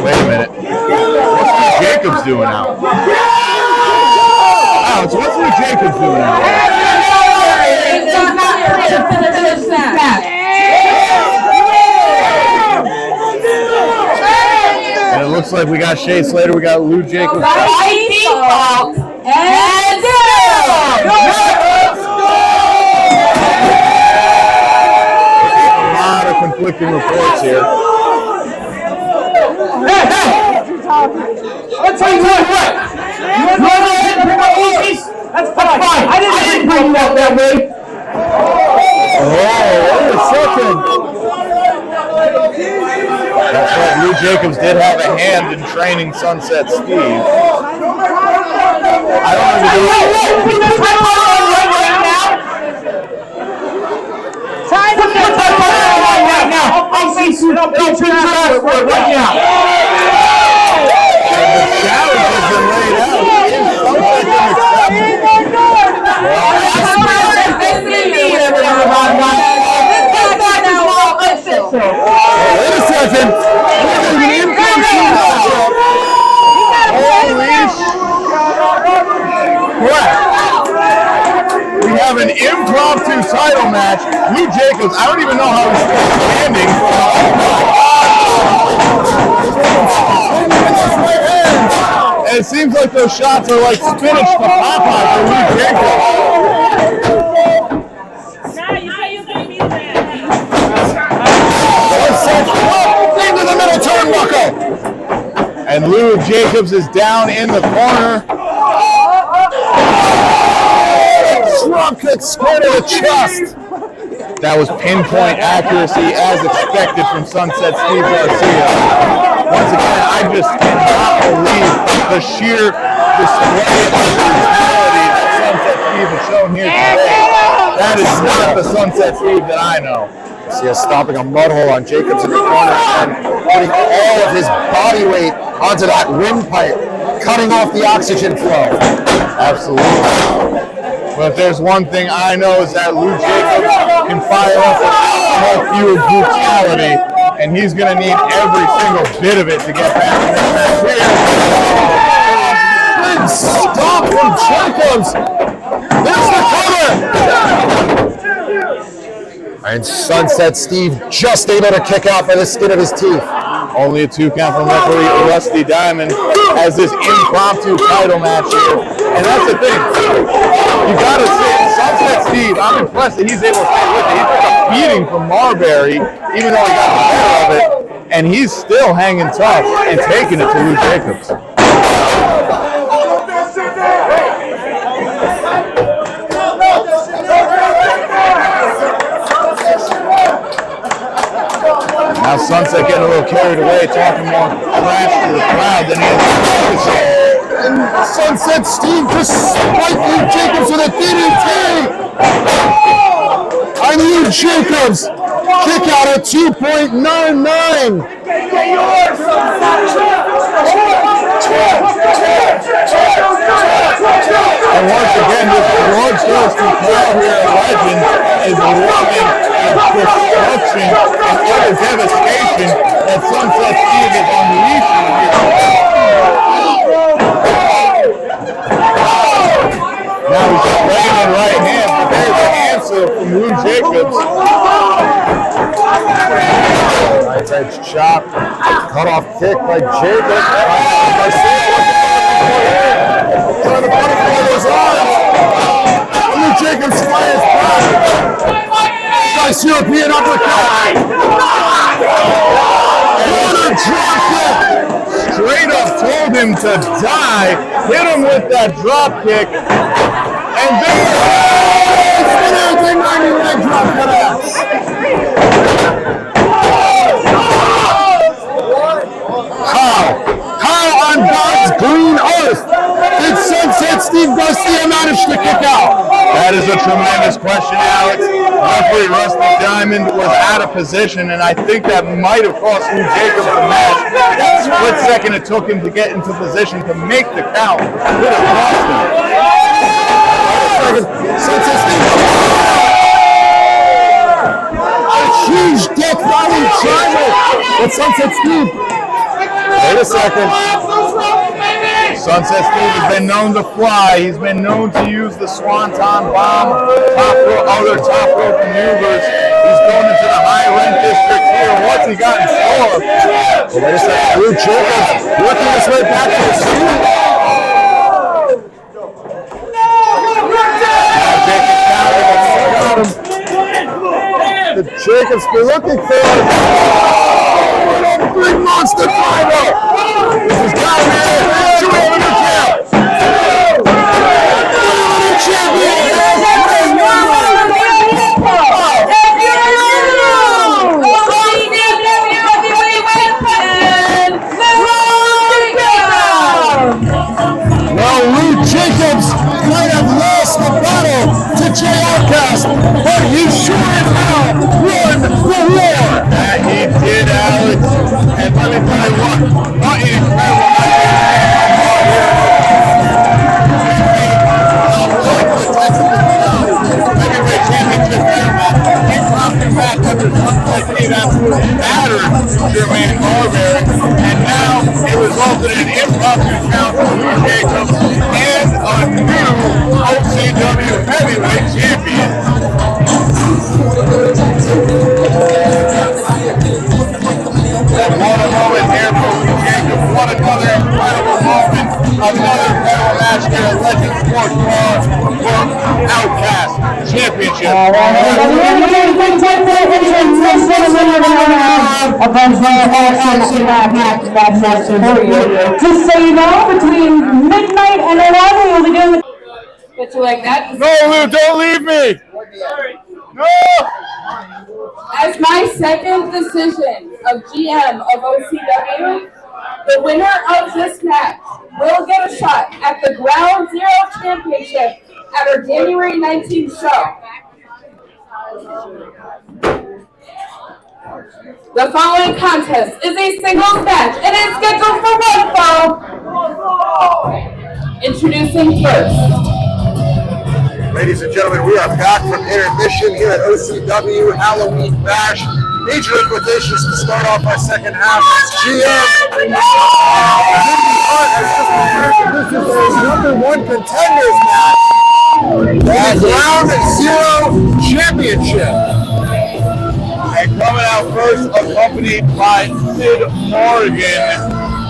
Wait a minute. What's Lou Jacobs doing now? Alex, what's Lou Jacobs doing now? And it looks like we got Shea Slater, we got Lou Jacobs. A lot of conflicting reports here.
I'll tell you what. That's fine. I didn't bring you up that way.
Oh, wait a second. That's right, Lou Jacobs did have a hand in training Sunset Steve. I don't even know.
Right now. I'll see you up right now.
The challenge has been laid out.
Wait a second.
We have an impromptu title match. Lou Jacobs, I don't even know how he's still standing. And it seems like those shots are like spinach to Popeye for Lou Jacobs.
Into the middle turnbuckle.
And Lou Jacobs is down in the corner.
Drop kick square to the chest.
That was pinpoint accuracy as expected from Sunset Steve Garcia. Once again, I just cannot believe the sheer display of brutality that Sunset Steve has shown here today. That is not the Sunset Steve that I know.
See us stopping a mud hole on Jacobs in the corner and putting all of his body weight onto that windpipe, cutting off the oxygen flow.
Absolutely. But if there's one thing I know is that Lou Jacobs can fire up an alcohol-fueled brutality, and he's going to need every single bit of it to get back in this match
Big stop from Jacobs. There's the cover. And Sunset Steve just able to kick out by the skin of his teeth.
Only a 2 count from referee Rusty Diamond as this impromptu title match here. And that's the thing. You gotta say, Sunset Steve, I'm impressed that he's able to stay with it. He took a beating from Marbury, even though he got the better of it. And he's still hanging tough and taking it to Lou Jacobs. Now Sunset getting a little carried away, talking more trash to the crowd than he has to say.
And Sunset Steve just spiked Lou Jacobs with a DDT. And Lou Jacobs kick out at 2.99.
And once again, this bloodthirsty crowd here at Legend is loving the destruction and utter devastation that Sunset Steve is unleashing here. Now he's laying in right hand, but there's an answer from Lou Jacobs.
Right edge chop, cut off kick by Jacobs. Trying to butterfly those arms. And Lou Jacobs fires back. Nice European uppercut. What a drop kick.
Straight up told him to die, hit him with that drop kick, and then
everything 99 drop cut ass. How on God's green earth did Sunset Steve Garcia manage to kick out?
that is a tremendous question, Alex. Referee Rusty Diamond was out of position, and I think that might have cost Lou Jacobs the match. That split second it took him to get into position to make the count could have cost him.
Sunset Steve. A huge death valley driver. But Sunset Steve. Wait a second.
Sunset Steve has been known to fly. He's been known to use the Swanton Bomb, other top rope maneuvers. He's going into the high rent district here. What's he got in store?
Well, wait a second. Lou Jacobs working his way back to his feet. The Jacobs be looking for a big monster driver. This is got to be it. Two over the champ. Well, Lou Jacobs might have lost the battle to Jay Outcast, but he sure as hell won the war.
That he did, Alex. And let me tell you what an incredible heavyweight championship match. He dropped him back after Sunset Steve absolutely battered Jermaine Marbury. And now it resulted in an impromptu count for Lou Jacobs and a new OCW heavyweight champion. And what a moment here for Lou Jacobs. What another incredible moment. Another title match here at Legend Sports Bar for Outcast Championship.
Just so you know, between midnight and 11, we'll be doing but you like that?
No, Lou, don't leave me. No.
As my second decision of GM of OCW, the winner of this match will get a shot at the Ground Zero Championship at our January 19th show. The following contest is a singles match and is scheduled for one fall. Introducing first.
Ladies and gentlemen, we are back from intermission here at OCW Halloween Bash. major liquidations to start off our second half. GM, this is a #1 contenders match. That's round 0 championship.
And coming out first, accompanied by Sid Morgan,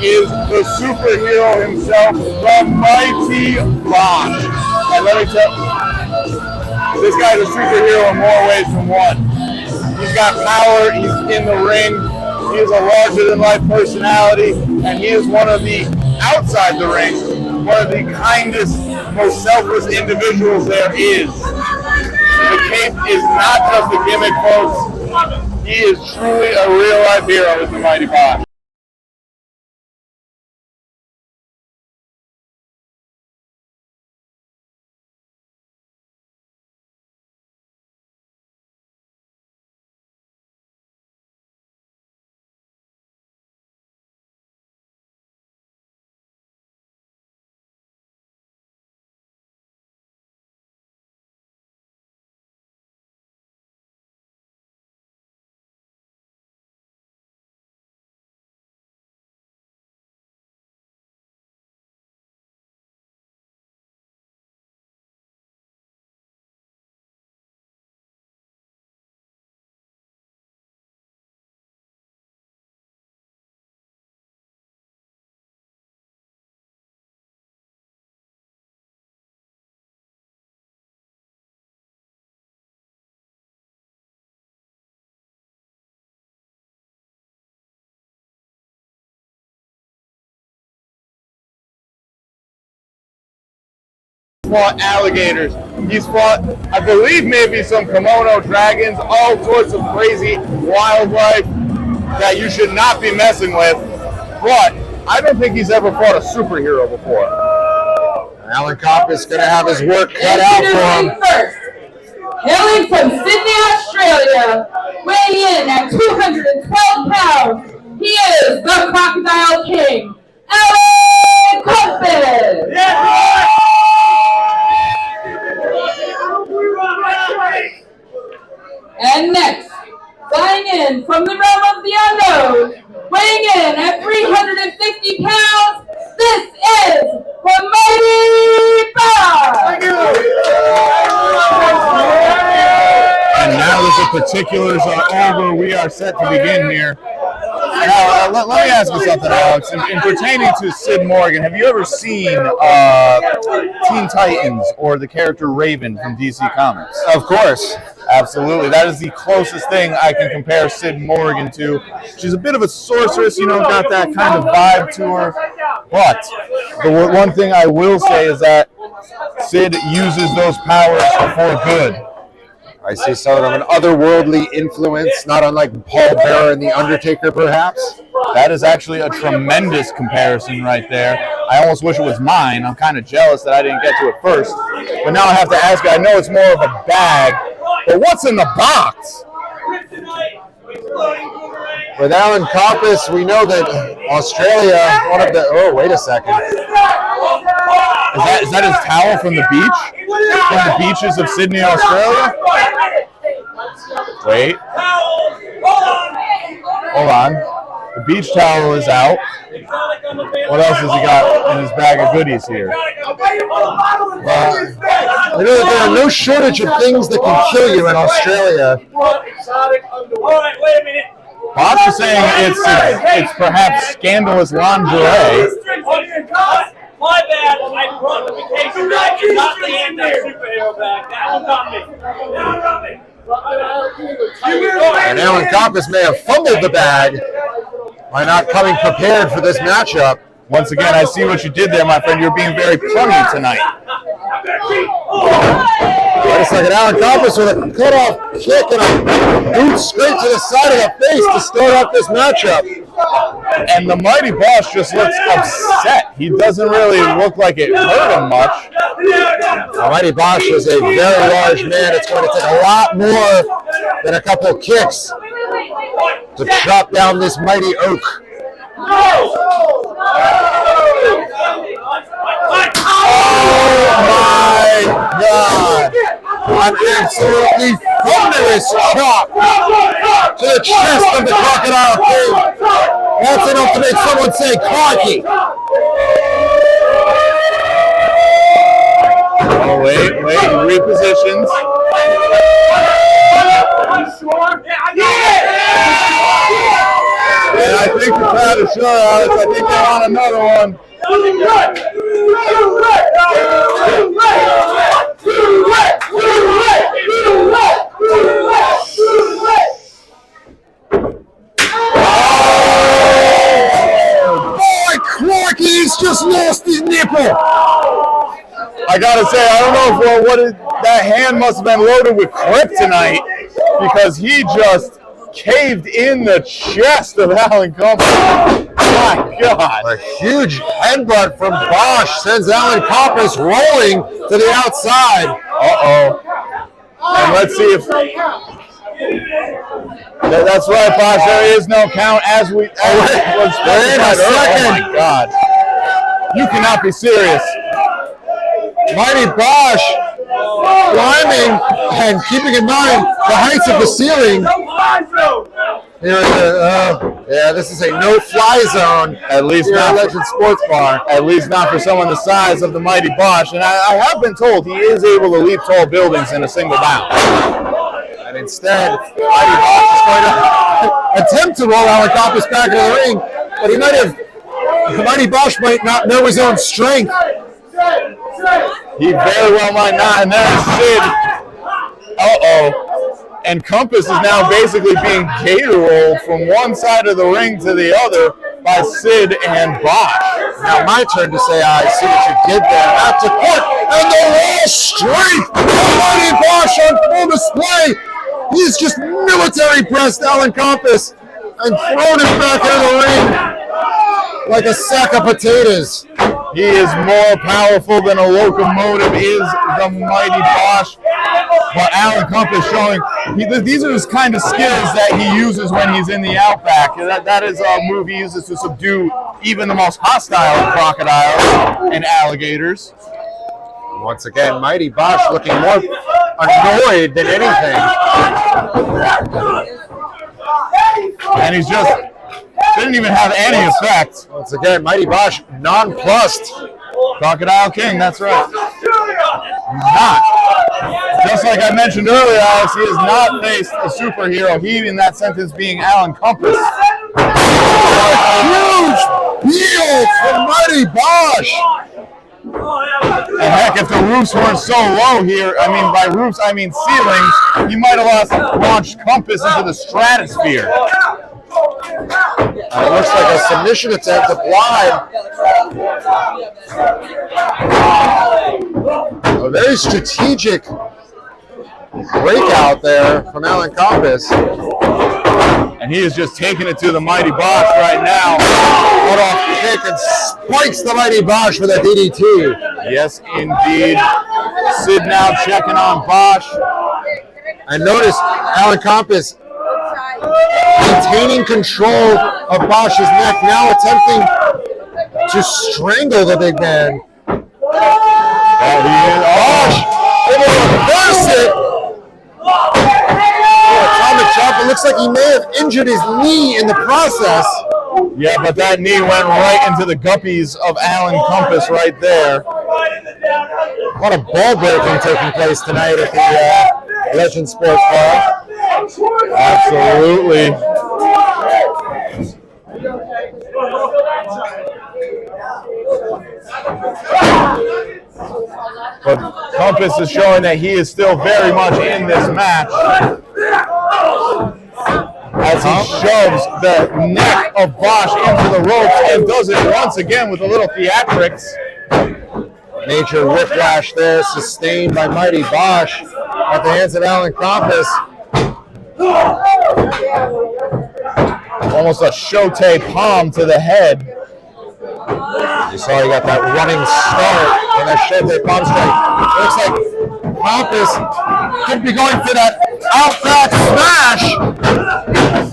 is the superhero himself, the Mighty Bosch. And let me tell you, this guy's a superhero in more ways than one. He's got power, he's in the ring, he is a larger-than-life personality, and he is one of the, outside the ring, one of the kindest, most selfless individuals there is. The cape is not just a gimmick, folks. He is truly a real-life hero with the Mighty Bosch. Fought alligators. He's fought, I believe, maybe some kimono dragons, all sorts of crazy wildlife that you should not be messing with. But I don't think he's ever fought a superhero before.
Alan Kopp is going to have his work cut out for him.
First, hailing from Sydney, Australia, weighing in at 212 pounds, he is the Crocodile King, Alan Kopp. And next, flying in from the realm of the unknown, weighing in at 350 pounds, this is the Mighty Bosch.
And now that the particulars are over, we are set to begin here. Now, let me ask you something, Alex. In pertaining to Sid Morgan, have you ever seen Teen Titans or the character Raven from DC Comics?
Of course.
Absolutely. That is the closest thing I can compare Sid Morgan to. She's a bit of a sorceress, got that kind of vibe to her. But the one thing I will say is that Sid uses those powers for good.
I see sort of an otherworldly influence, not unlike Paul Bearer and The Undertaker, perhaps.
That is actually a tremendous comparison right there. I almost wish it was mine. I'm kind of jealous that I didn't get to it first. But now I have to ask you, I know it's more of a bag, but what's in the box?
With Alan Koppis, we know that Australia, one of the... Oh, wait a second.
Is that his towel from the beach? From the beaches of Sydney, Australia? Wait. Hold on. The beach towel is out. What else has he got in his bag of goodies here?
We know that there are no shortage of things that can kill you in Australia.
Alright, wait a minute.
Bob's is saying it's perhaps scandalous lingerie.
My bad, I brought the vacation bag and not the anti-superhero bag. That one's on me.
And Alan Koppis may have fumbled the bag by not coming prepared for this matchup.
Once again, I see what you did there, my friend. You're being very punny tonight.
Wait a second, Alan Koppis with a cutoff kick and a boot straight to the side of the face to start off this matchup.
And the Mighty Bosch just looks upset. He doesn't really look like it hurt him much.
The Mighty Bosch is a very large man. It's going to take a lot more than a couple of kicks to chop down this mighty oak. Oh my God! I'm absolutely thunder thunderous chop to the chest of the Crocodile King. That's enough to make someone say "Crikey."
Oh, wait, repositions. And I think the crowd is sure, Alex. I think they want another one.
Boy, Clarky's just lost his nipple.
I gotta say, I don't know if that hand must have been loaded with kryptonite because he just caved in the chest of Alan Compass. My God.
A huge headbutt from Bosch sends Alan Compass rolling to the outside.
Uh-oh. And let's see if... That's right, Bosch. There is no count as we...
Wait a second.
Oh, my God. You cannot be serious.
Mighty Bosch climbing and keeping in mind the heights of the ceiling. Yeah, this is a no-fly zone.
At least
here
not
at Legend Sports Bar.
At least not for someone the size of the Mighty Bosch. And I have been told he is able to leap tall buildings in a single bound.
And instead, Mighty Bosch is going to attempt to roll Alan Compass back into the ring, but Mighty Bosch might not know his own strength.
He very well might not. And there's Sid. Uh-oh. And Compass is now basically being gator rolled from one side of the ring to the other by Sid and Bosch.
Now my turn to say, I see what you did there. That's a put, and the raw strength of Mighty Bosch on full display. He's just military pressed Alan Compass and thrown him back into the ring like a sack of potatoes.
He is more powerful than a locomotive is the Mighty Bosch. But Alan Compass showing, these are his kind of skills that he uses when he's in the outback. That is a move he uses to subdue even the most hostile of crocodiles and alligators.
Once again, Mighty Bosch looking more annoyed than anything.
And he's just, didn't even have any effect.
Once again, Mighty Bosch nonplussed.
Crocodile King, that's right. He's not. Just like I mentioned earlier, Alex, he has not faced a superhero. He, in that sentence, being Alan Compass.
Huge heel from Mighty Bosch.
And heck, if the roofs weren't so low here, I mean, by roofs, I mean ceilings, he might have launched Compass into the stratosphere.
It looks like a submission attempt applied. A very strategic breakout there from Alan Compass.
And he is just taking it to the Mighty Bosch right now.
Cut off kick and spikes the Mighty Bosch with a DDT.
Yes, indeed. Sid now checking on Bosch.
And notice Alan Compass maintaining control of Bosch's neck, now attempting to strangle the big man. Bosch able to reverse it. Atomic chop. It looks like he may have injured his knee in the process.
Yeah, but that knee went right into the guppies of Alan Compass right there.
A lot of ball breaking taking place tonight at the Legend Sports Bar.
Absolutely. But Compass is showing that he is still very much in this match as he shoves the neck of Bosch into the ropes and does it once again with a little theatrics.
Major whiplash there sustained by Mighty Bosch at the hands of Alan Compass.
Almost a shote palm to the head.
You saw he got that running start on that shote palm strike. It looks like Compass could be going for that outback smash,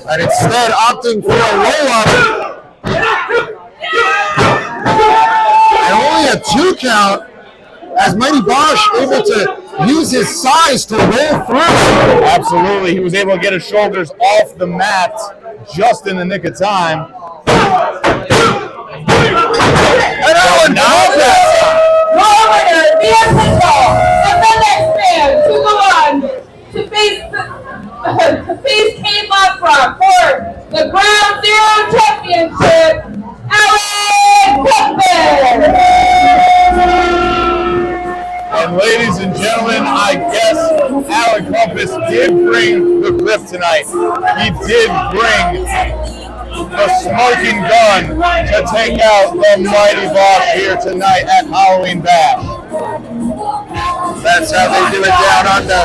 and instead opting for a roll-up. And only a 2 count as Mighty Bosch able to use his size to roll through.
Absolutely. He was able to get his shoulders off the mat just in the nick of time. And Alan knows that.
Your winner, via pinfall, and the next man to go on to face Kate Lockrock for the Ground Zero Championship, Alan Cuthbert.
And ladies and gentlemen, I guess Alan Compass did bring the clip tonight. He did bring the smoking gun to take out the Mighty Boss here tonight at Halloween Bash.
That's how they do it down under.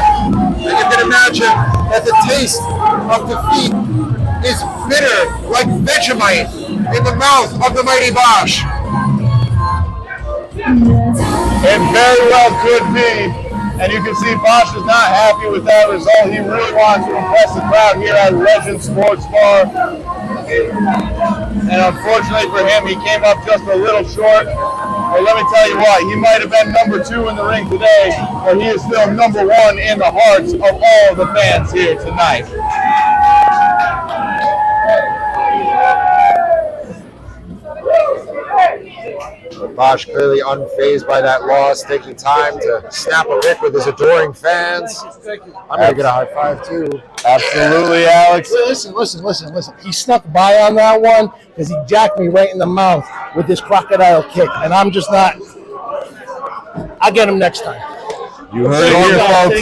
And you can imagine that the taste of defeat is bitter like Vegemite in the mouth of the Mighty Bosch.
It very well could be. And you can see Bosch is not happy with that result. He really wants to impress the crowd here at Legend Sports Bar. And unfortunately for him, he came up just a little short. But let me tell you what, he might have been number 2 in the ring today, but he is still number 1 in the hearts of all the fans here tonight.
Bosch clearly unfazed by that loss, taking time to snap a lick with his adoring fans. I'm going to get a high five too.
Absolutely, Alex.
Listen. He snuck by on that one because he jacked me right in the mouth with his crocodile kick, and I'm just not. I'll get him next time.
You heard it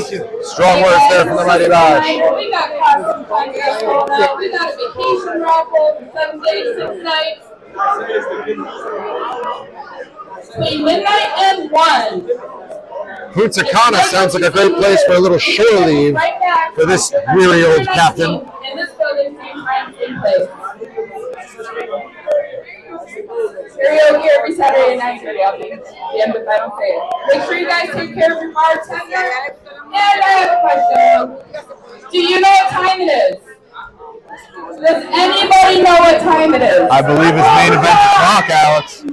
here, folks.
Strong words there from the Mighty Bosch.
We got costume contests going on. We got a vacation raffle, 7 days, 6 nights. Between midnight and 1.
Punta sounds like a great place for a little shore leave for this weary old captain.
In this building, same time, same place. Karaoke every Saturday at 9:30. I'll be damned if I don't say it. Make sure you guys take care of your bartender. And I have a question. Do you know what time it is? Does anybody know what time it is?
I believe it's main event o'clock, Alex.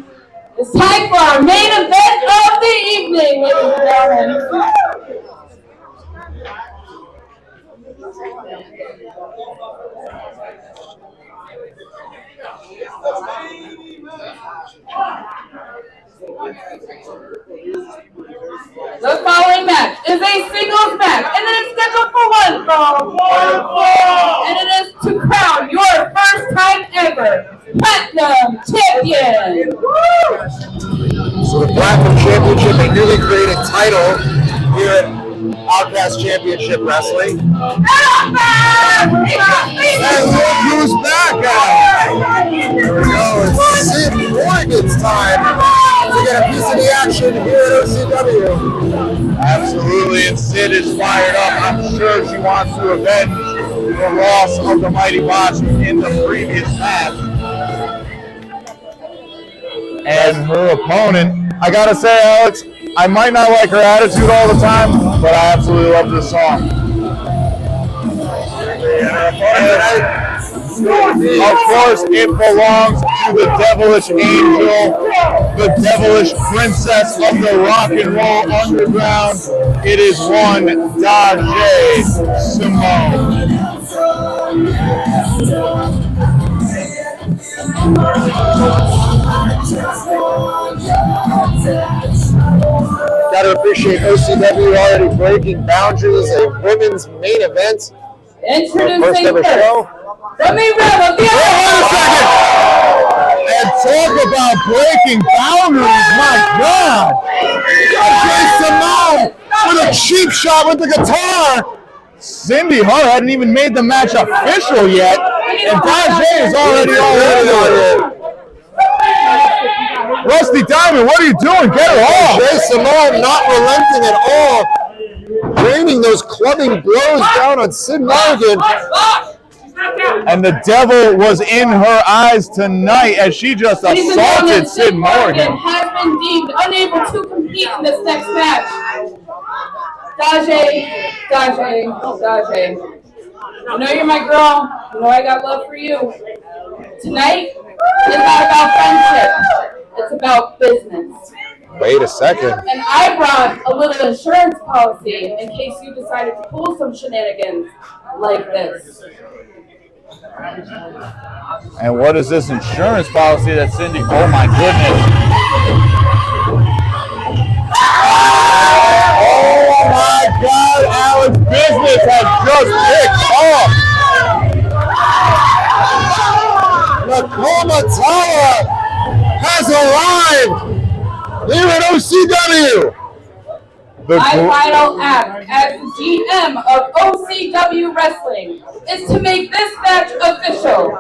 It's time for our main event of the evening, ladies and gentlemen. The following match is a singles match, and it is scheduled for 1 fall. And it is to crown your first time ever Platinum Champion.
So the Platinum Championship, a newly created title here at Outcast Championship Wrestling. And look who's back out. Here we go. It's Sid Morgan's time to get a piece of the action here at OCW.
Absolutely, and Sid is fired up. I'm sure she wants to avenge the loss of the Mighty Bosch in the previous match. And her opponent, I gotta say, Alex, I might not like her attitude all the time, but I absolutely love this song. Of course, it belongs to the devilish angel, the devilish princess of the rock and roll underground. It is one Dajé Simone.
Gotta appreciate OCW already breaking boundaries, a women's main event.
Introducing
ever show.
from the rim of the
And talk about breaking boundaries, my God!
Dajé Simone with a cheap shot with the guitar.
Cindy Hart hadn't even made the match official yet, and Dajé is already all over it. Rusty Diamond, what are you doing? Get her off!
Dajé Simone not relenting at all, raining those clubbing blows down on Sid Morgan.
And the devil was in her eyes tonight as she just assaulted Sid Morgan.
has been deemed unable to compete in this next match. Dajé. You know you're my girl. You know I got love for you. Tonight, it's not about friendship. It's about business.
Wait a second.
And I brought a little insurance policy in case you decided to pull some shenanigans like this.
And what is this insurance policy that Cindy? Oh my goodness! Oh my God! Alan's business has just kicked off.
Nakoma Tala has arrived here at OCW.
The
My final act as the GM of OCW Wrestling is to make this match official.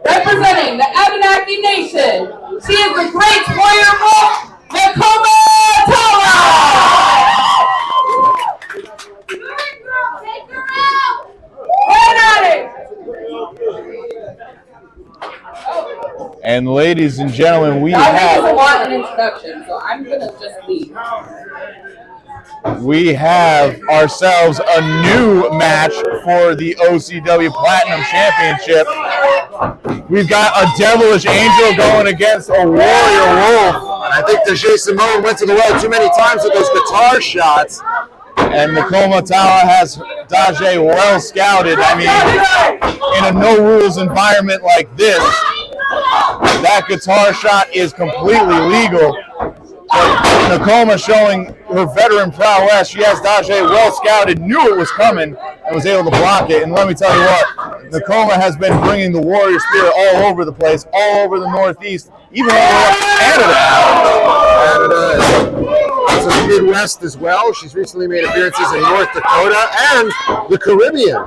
Representing the Abenaki Nation, she is the Great Warrior Wolf, Nakoma Tala! Take her out! Get at it!
And ladies and gentlemen, we
doesn't
have
want an introduction, so I'm gonna just leave.
ourselves a new match for the OCW Platinum Championship. We've got a Devilish Angel going against a Warrior Wolf.
And I think Dajay Simone went to the well too many times with those guitar shots.
And Nakoma Tala has Dajay well scouted. I mean, in a no-rules environment like this, that guitar shot is completely legal. But Nakoma showing her veteran prowess. She has Dajay well scouted, knew it was coming, and was able to block it. And let me tell you what, Nakoma has been bringing the Warrior Spirit all over the place, all over the Northeast, even all over Canada.
It's in the Midwest as well. She's recently made appearances in North Dakota and the Caribbean.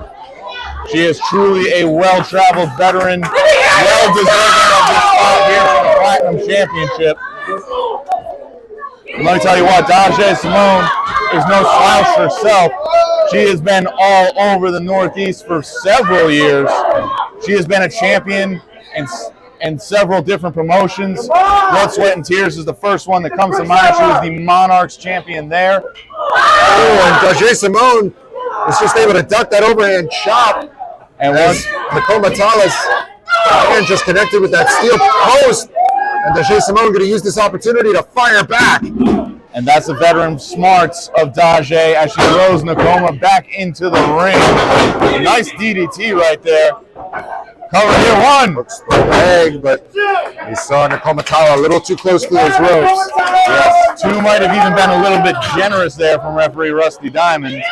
She is truly a well-traveled veteran, well-deserving of this spot here for the Platinum Championship. Let me tell you what, Dajay Simone is no slouch herself. She has been all over the Northeast for several years. She has been a champion in several different promotions. Blood, Sweat, and Tears is the first one that comes to mind. She was the Monarchs champion there.
Oh, and Dajay Simone was just able to duck that overhand chop.
And
as Nakoma Tala's hand just connected with that steel post. And Dajay Simone going to use this opportunity to fire back.
And that's the veteran smarts of Dajay as she throws Nakoma back into the ring. A nice DDT right there. Cover here one.
Looks the leg, but he saw Nakoma Tala a little too close to those ropes.
Yes, two might have even been a little bit generous there from referee Rusty Diamond.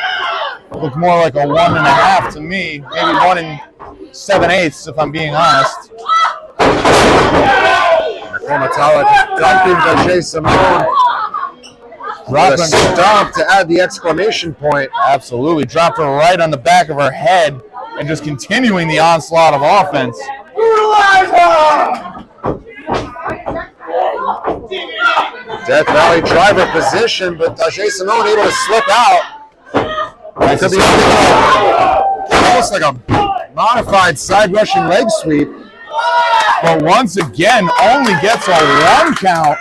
Looked more like a 1.5 to me, maybe 1 7/8 if I'm being honest.
Nakoma Tala dumping Dajay Simone. Dropped a stomp to add the exclamation point.
Absolutely, dropped her right on the back of her head and just continuing the onslaught of offense.
Death Valley driver position, but Dajay Simone able to slip out. It could be almost like a modified side rushing leg sweep.
But once again, only gets a 1 count.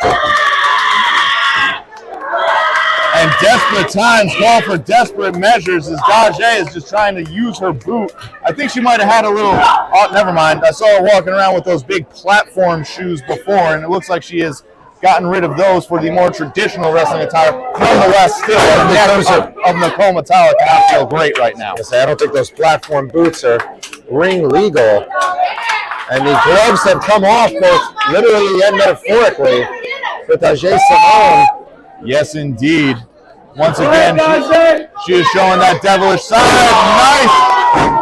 And desperate times call for desperate measures as Dajay is just trying to use her boot. I think she might have had a little, oh, never mind. I saw her walking around with those big platform shoes before, and it looks like she has gotten rid of those for the more traditional wrestling attire. Nonetheless, still, the neck of Nakoma Tala cannot feel great right now.
I don't think those platform boots are ring legal. And the gloves have come off both literally and metaphorically for Dajay Simone.
Yes, indeed. Once again, she is showing that devilish side. Nice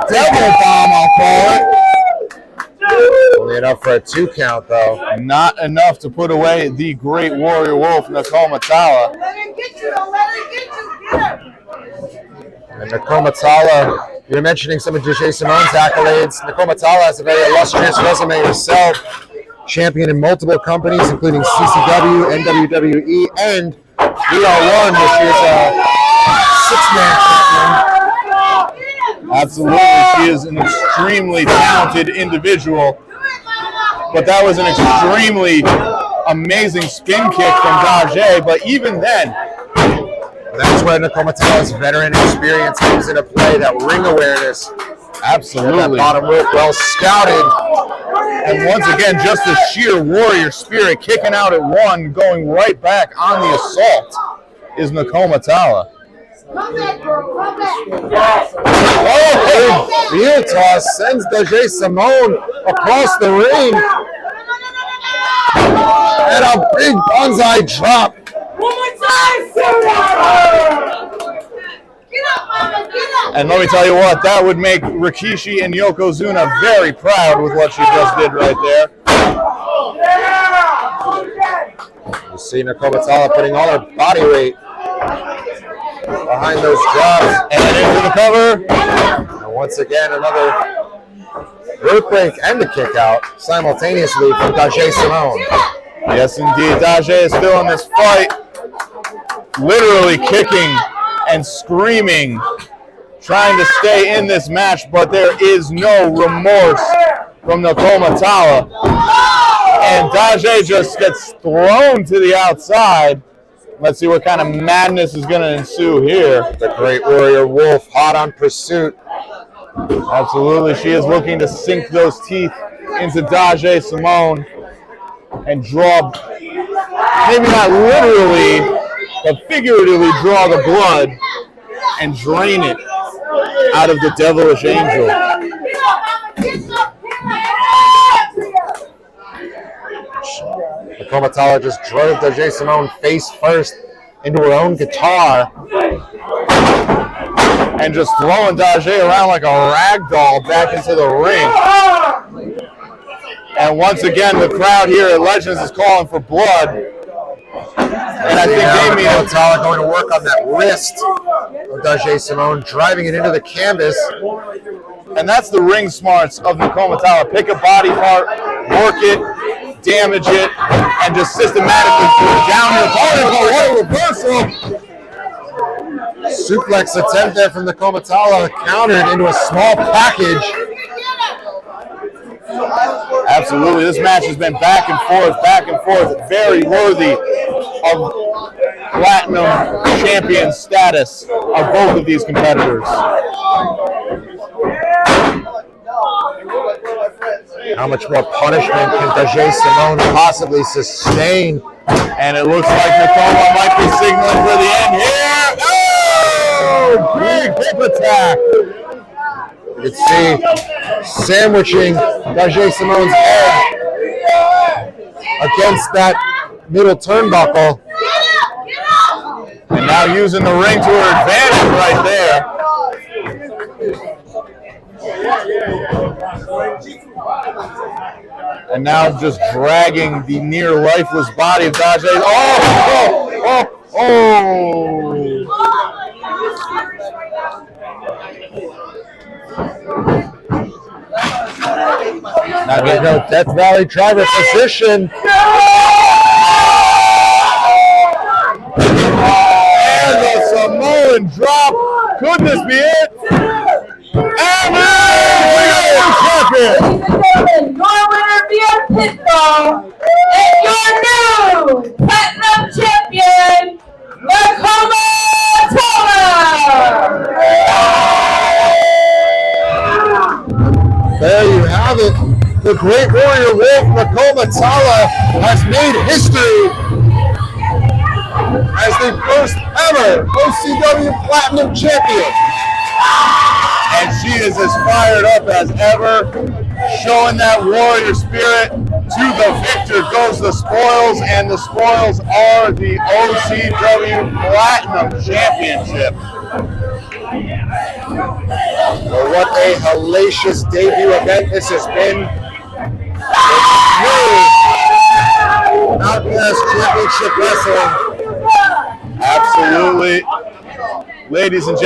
devil bomb, I'll call it.
Only enough for a 2 count, though.
Not enough to put away the great Warrior Wolf, Nakoma Tala.
Let her get you, don't let her get you. Get her.
And Nakoma Tala, you're mentioning some of Dajay Simone's accolades. Nakoma Tala has a very illustrious resume herself. Champion in multiple companies, including CCW, NWWE, and 3R1, where she is a 6-man champion.
Absolutely, she is an extremely talented individual. But that was an extremely amazing spin kick from Dajay. But even then,
that's where Nakoma Tala's veteran experience comes into play, that ring awareness.
Absolutely.
That bottom rope well scouted.
And once again, just the sheer warrior spirit, kicking out at one, going right back on the assault, is Nakomatala.
Come back, girl. Come back.
Oh, heel toss sends Daje Simone across the ring. And a big bonsai drop.
One more time. Get up, mama. Get up.
And let me tell you what, that would make Rikishi and Yokozuna very proud with what she just did right there.
You see Nakomatala putting all her body weight behind those drops.
And into the cover.
And once again, another rope break and a kick out simultaneously from Daje Simone.
Yes, indeed. Daje is still in this fight, literally kicking and screaming, trying to stay in this match, but there is no remorse from Nakomatala. And Daje just gets thrown to the outside. Let's see what kind of madness is going to ensue here.
The Great Warrior Wolf hot on pursuit.
Absolutely, she is looking to sink those teeth into Daje Simone and draw, maybe not literally, but figuratively draw the blood and drain it out of the devilish angel.
Nakomatala just drove Daje Simone face first into her own guitar.
And just throwing Daje around like a rag doll back into the ring. And once again, the crowd here at Legends is calling for blood. And I think
Nakomatala going to work on that wrist of Daje Simone, driving it into the canvas.
And that's the ring smarts of Nakomatala. Pick a body part, work it, damage it, and just systematically put it down your opponent. But what a reversal!
Suplex attempt there from Nakomatala, countered into a small package.
Absolutely, this match has been back and forth, very worthy of Platinum champion status of both of these competitors.
How much more punishment can Daje Simone possibly sustain?
And it looks like Nakoma might be signaling for the end here. Oh, big hip attack.
You can see sandwiching Daje Simone's head against that middle turnbuckle.
And now using the ring to her advantage right there. And now just dragging the near lifeless body of Daje.
Now we go Death Valley driver position.
And the Samoan drop. Could this be it? And we got a champion.
Ladies and gentlemen, your winner via pinfall and your new Platinum champion, Nakomatala.
There you have it. The Great Warrior Wolf Nakomatala has made history as the first ever OCW Platinum champion.
And she is as fired up as ever, showing that warrior spirit. To the victor goes the spoils, and the spoils are the OCW Platinum Championship.
Well, what a hellacious debut event this has been. Outcast Championship Wrestling.
Absolutely. Ladies and gentlemen.